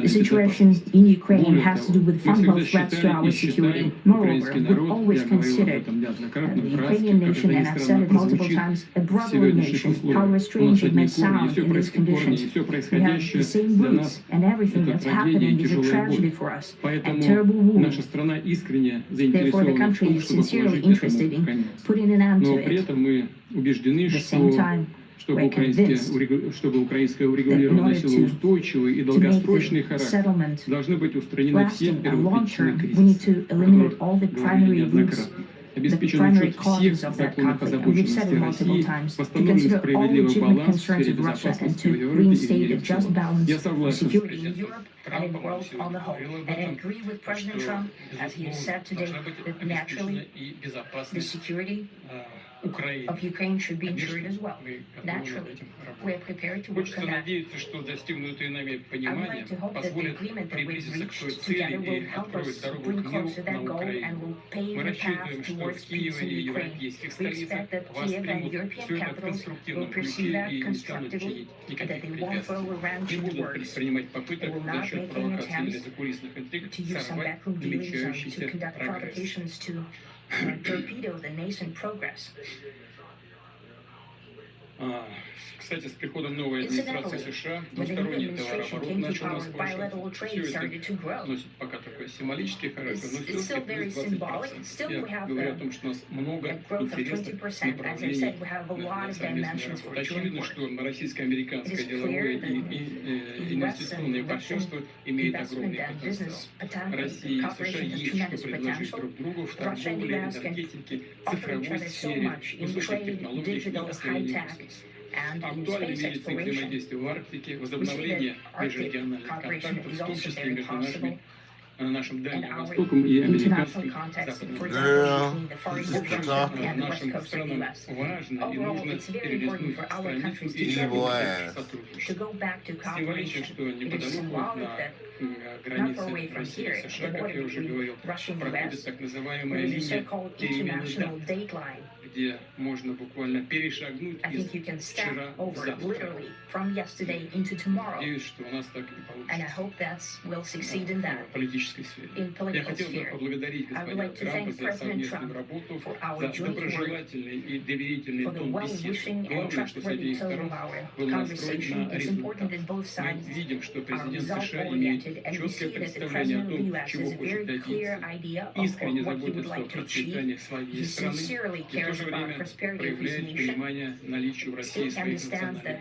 the situation in Ukraine has to do with fundamental threats to our security. Moreover, we've always considered the Ukrainian nation, and I've said it multiple times, a brotherly nation, however strange it may sound in these conditions. We have the same roots, and everything that's happening is a tragedy for us, a terrible wound. Therefore, the country is sincerely interested in putting an end to it. At the same time, we're convinced that in order to make the settlement lasting and long-term, we need to eliminate all the primary roots, the primary causes of that conflict, and we've said it multiple times, to consider all legitimate concerns of Russia and to reinstate a just balance of security in Europe and in the world on the whole. And I agree with President Trump, as he has said today, that naturally the security of Ukraine should be ensured as well. Naturally, we are prepared to work on that. I would like to hope that the agreement that we've reached together will help us bring closer that goal and will pave the path towards peace in Ukraine. We expect that Kiev and European capitals will perceive that constructively and that they won't throw a wrench in the works. They will not make any attempts to use some backroom dealings or to conduct provocations to torpedo the nascent progress. Incidentally, when the new administration came to power, bilateral trade started to grow. It's still very symbolic. Still, we have a growth of 20%. As I said, we have a lot of dimensions for it to import. It is clear that the U.S. and Russian investment and business cooperation has tremendous potential. Russia and the U.S. can offer each other so much in trade, digital, high-tech, and in space exploration. We see that Arctic cooperation is also very possible. And our international context, for example, between the Far East of Russia and the West Coast of the U.S. Overall, it's very important for our countries to share to go back to cooperation. It is symbolic that not far away from here, the border between Russia and the U.S., there is a so-called international date line. I think you can step over literally from yesterday into tomorrow. And I hope we'll succeed in that, in political sphere. I would like to thank President Trump for our joint work, for the well-wishing and trustworthy tone of our conversation. It's important that both sides are result-oriented, and we see that the President of the U.S. has a very clear idea of what he would like to achieve. He sincerely cares about prosperity of his nation, still understands that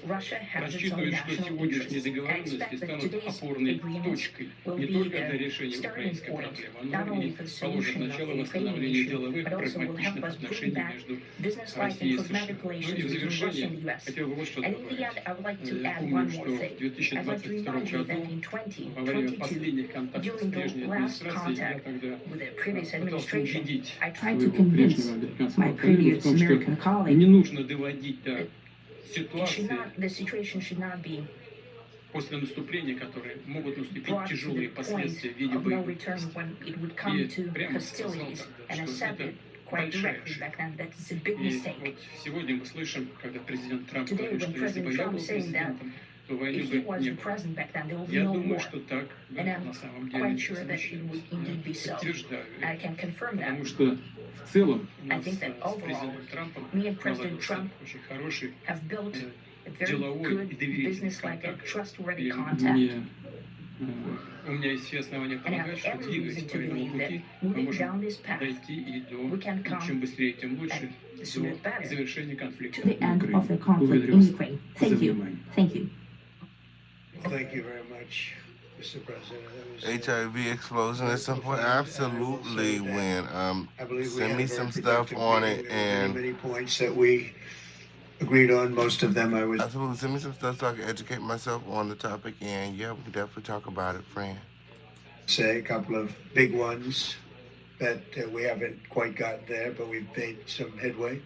Russia has its own national interests. I expect that today's agreements will be the starting point, not only for the solution of the Ukrainian issue, but also will help us bring back business-like and pragmatic relations between Russia and the U.S. And in the end, I would like to add one more thing. I'd like to remind you that in 2022, during the last contact with the previous administration, I tried to convince my previous American colleague that the situation should not be после наступления, которые могут наступить brought to the тяжелые последствия в виде point of no боевых return действий. when it would come to hostilities. And I said it quite directly back then that it's a big И mistake. вот сегодня мы слышим, когда президент Трамп Today, говорит, when что если бы President я Trump был is saying that президентом, то войны if he бы was не the было. president back then, there will be Я no думаю, war. что так And I'm на самом деле quite и sure that it would indeed be so. подтверждаю. I can confirm that. Потому что в целом у I нас think that с overall, президентом Трампом me and President наладился Trump очень хороший have built a very деловой и good доверительный business-like and контакт. trustworthy И contact. мне, у меня есть все основания And I have полагать, что every двигаясь reason по to этому believe that пути, мы moving можем down this path, дойти и we can до, come чем быстрее, тем лучше, the sooner the до better, завершения конфликта to the в end Украине. of the conflict Благодарю in вас Ukraine. за Thank you. внимание. Thank you. Thank you very much, Mr. President. That was, HIV explosion at some point? Absolutely. When I believe we send had me a very some stuff productive on meeting. it There were and many points that we agreed on. Most of them I was absolutely send me some stuff so I can educate myself on the topic. And yeah, we can definitely talk about it, friend. say a couple of big ones that we haven't quite got there, but we've made some headway.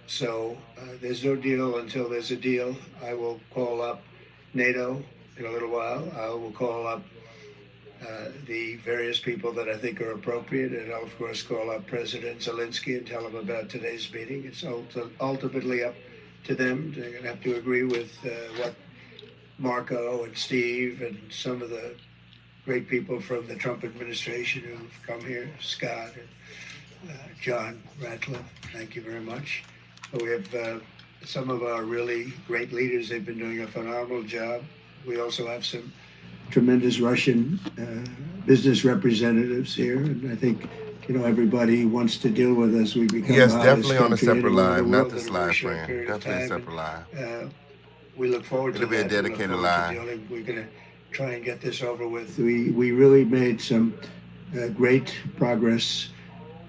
So there's no deal until there's a deal. I will call up NATO in a little while. I will call up the various people that I think are appropriate, and I'll of course call up President Zelenskyy and tell him about today's meeting. It's ultimately up to them. They're going to have to agree with what Marco and Steve and some of the great people from the Trump administration who've come here, Scott and John Ratcliffe. Thank you very much. But we have some of our really great leaders. They've been doing a phenomenal job. We also have some tremendous Russian business representatives here, and I think everybody wants to deal with us. We become Yes, the hottest definitely on a country separate anywhere in the live, not world this in a very live, short friend. period of Definitely a time. separate live. We look forward to It'll be a that. We look dedicated forward to live. dealing. We're going to try and get this over with. We really made some great progress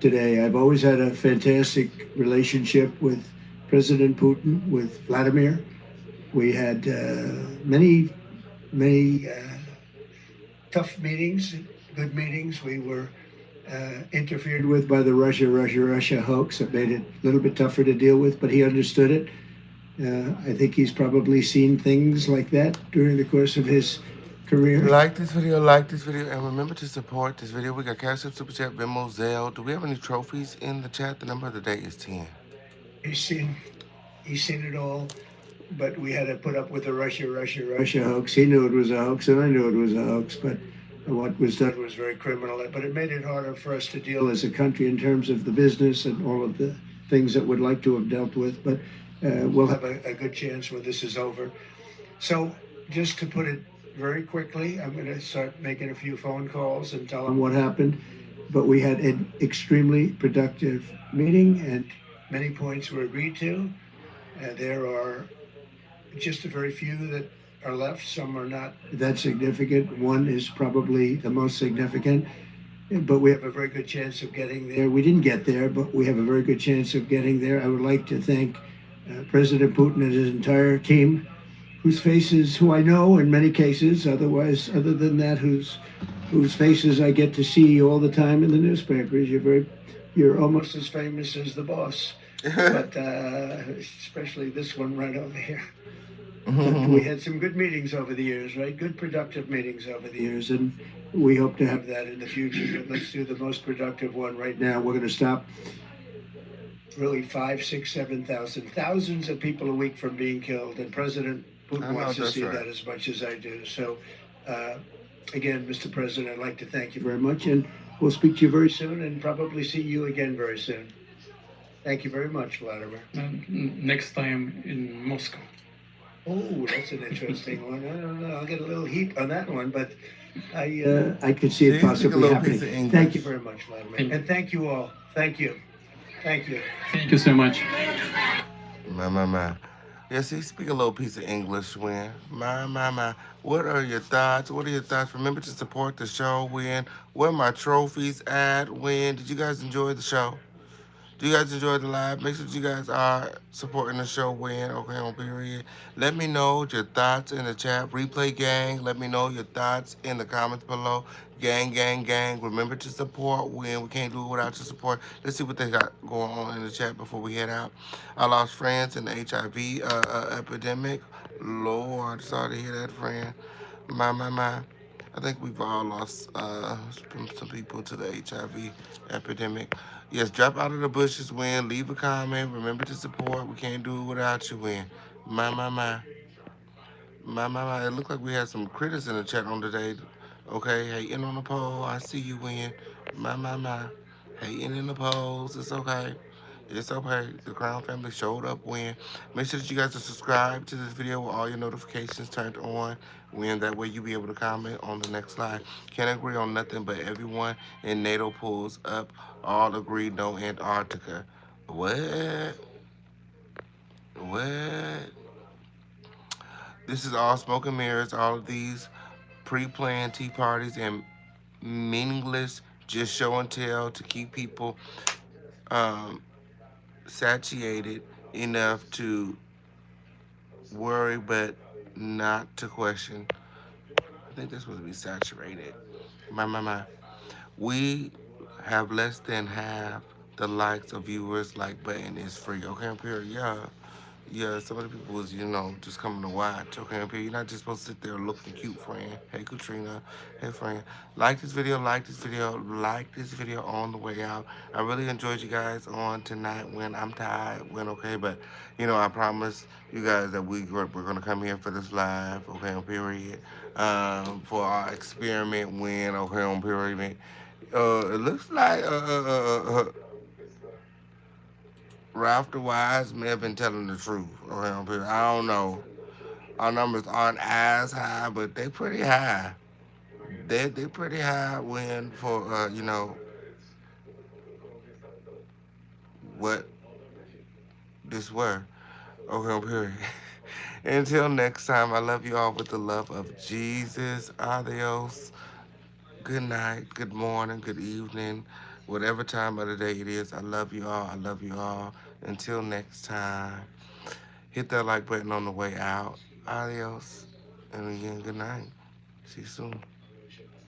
today. I've always had a fantastic relationship with President Putin, with Vladimir. We had many tough meetings, good meetings. We were interfered with by the Russia hoax. It made it a little bit tougher to deal with, but he understood it. I think he's probably seen things like that during the course of his career. Like this video, and remember to support this video. We got Cash App, Super Chat, Venmo, Zelle. Do we have any trophies in the chat? The number of the day is 10. He's seen it all, but we had to put up with the Russia hoax. He knew it was a hoax, and I knew it was a hoax, but what was done was very criminal. But it made it harder for us to deal as a country in terms of the business and all of the things that we'd like to have dealt with. But we'll have a good chance when this is over. So just to put it very quickly, I'm going to start making a few phone calls and tell them what happened. But we had an extremely productive meeting, and many points were agreed to. There are just a very few that are left. Some are not that significant. One is probably the most significant, but we have a very good chance of getting there. We didn't get there, but we have a very good chance of getting there. I would like to thank President Putin and his entire team, whose faces, who I know in many cases, other than that, whose faces I get to see all the time in the newspapers. You're almost as famous as the boss, but especially this one right over here. But we had some good meetings over the years, right? Good productive meetings over the years, and we hope to have that in the future. But let's do the most productive one right now. We're going to stop really 5, 6, 7,000, thousands of people a week from being killed, and President Putin wants to see that as much as I do. So, again, Mr. President, I'd like to thank you very much, and we'll speak to you very soon, and probably see you again very soon. Thank you very much, Vladimir. Next time in Moscow. Oh, that's an interesting one. I don't know. I'll get a little heat on that one, but I could see it possibly happening. Thank you very much, Vladimir. And thank you all. Thank you. Thank you. Thank you so much. My. Yes, he speak a little piece of English, Win. My. What are your thoughts? Remember to support the show, Win. Where are my trophies at, Win? Did you guys enjoy the show? Do you guys enjoy the live? Make sure that you guys are supporting the show, Win. Okay, on period. Let me know your thoughts in the chat. Replay gang, let me know your thoughts in the comments below. Gang. Remember to support Win. We can't do it without your support. Let's see what they got going on in the chat before we head out. I lost friends in the HIV epidemic. Lord, sorry to hear that, friend. My. I think we've all lost some people to the HIV epidemic. Yes, drop out of the bushes, Win. Leave a comment. Remember to support. We can't do it without you, Win. My. It looked like we had some critics in the chat on today. Okay, hating on the poll. I see you, Win. My. Hating in the polls. It's okay. It's okay. The Crown family showed up, Win. Make sure that you guys are subscribed to this video with all your notifications turned on. Win. That way you'll be able to comment on the next slide. Can't agree on nothing, but everyone in NATO pulls up. All agree no Antarctica. What? This is all smoke and mirrors. All of these pre-planned tea parties and meaningless just show and tell to keep people satiated enough to worry but not to question. I think this supposed to be saturated. My. We have less than half the likes of viewers. Like button is free. Okay, period. yeah, some of the people was, just coming to watch. Okay, up here, you're not just supposed to sit there looking cute, friend. Hey, Katrina. Hey, friend. Like this video, like this video, like this video on the way out. I really enjoyed you guys on tonight when I'm tired, when okay, but, I promise you guys that we're going to come here for this live, okay, on period, for our experiment when, okay, on period. It looks like, Ralph the Wise may have been telling the truth. Okay, I don't know. Our numbers aren't as high, but they pretty high. They pretty high when for what this were. Okay, period. Until next time, I love you all with the love of Jesus. Adios. Good night, good morning, good evening, whatever time of the day it is. I love you all. I love you all. Until next time. Hit that like button on the way out. Adios. And again, good night. See you soon.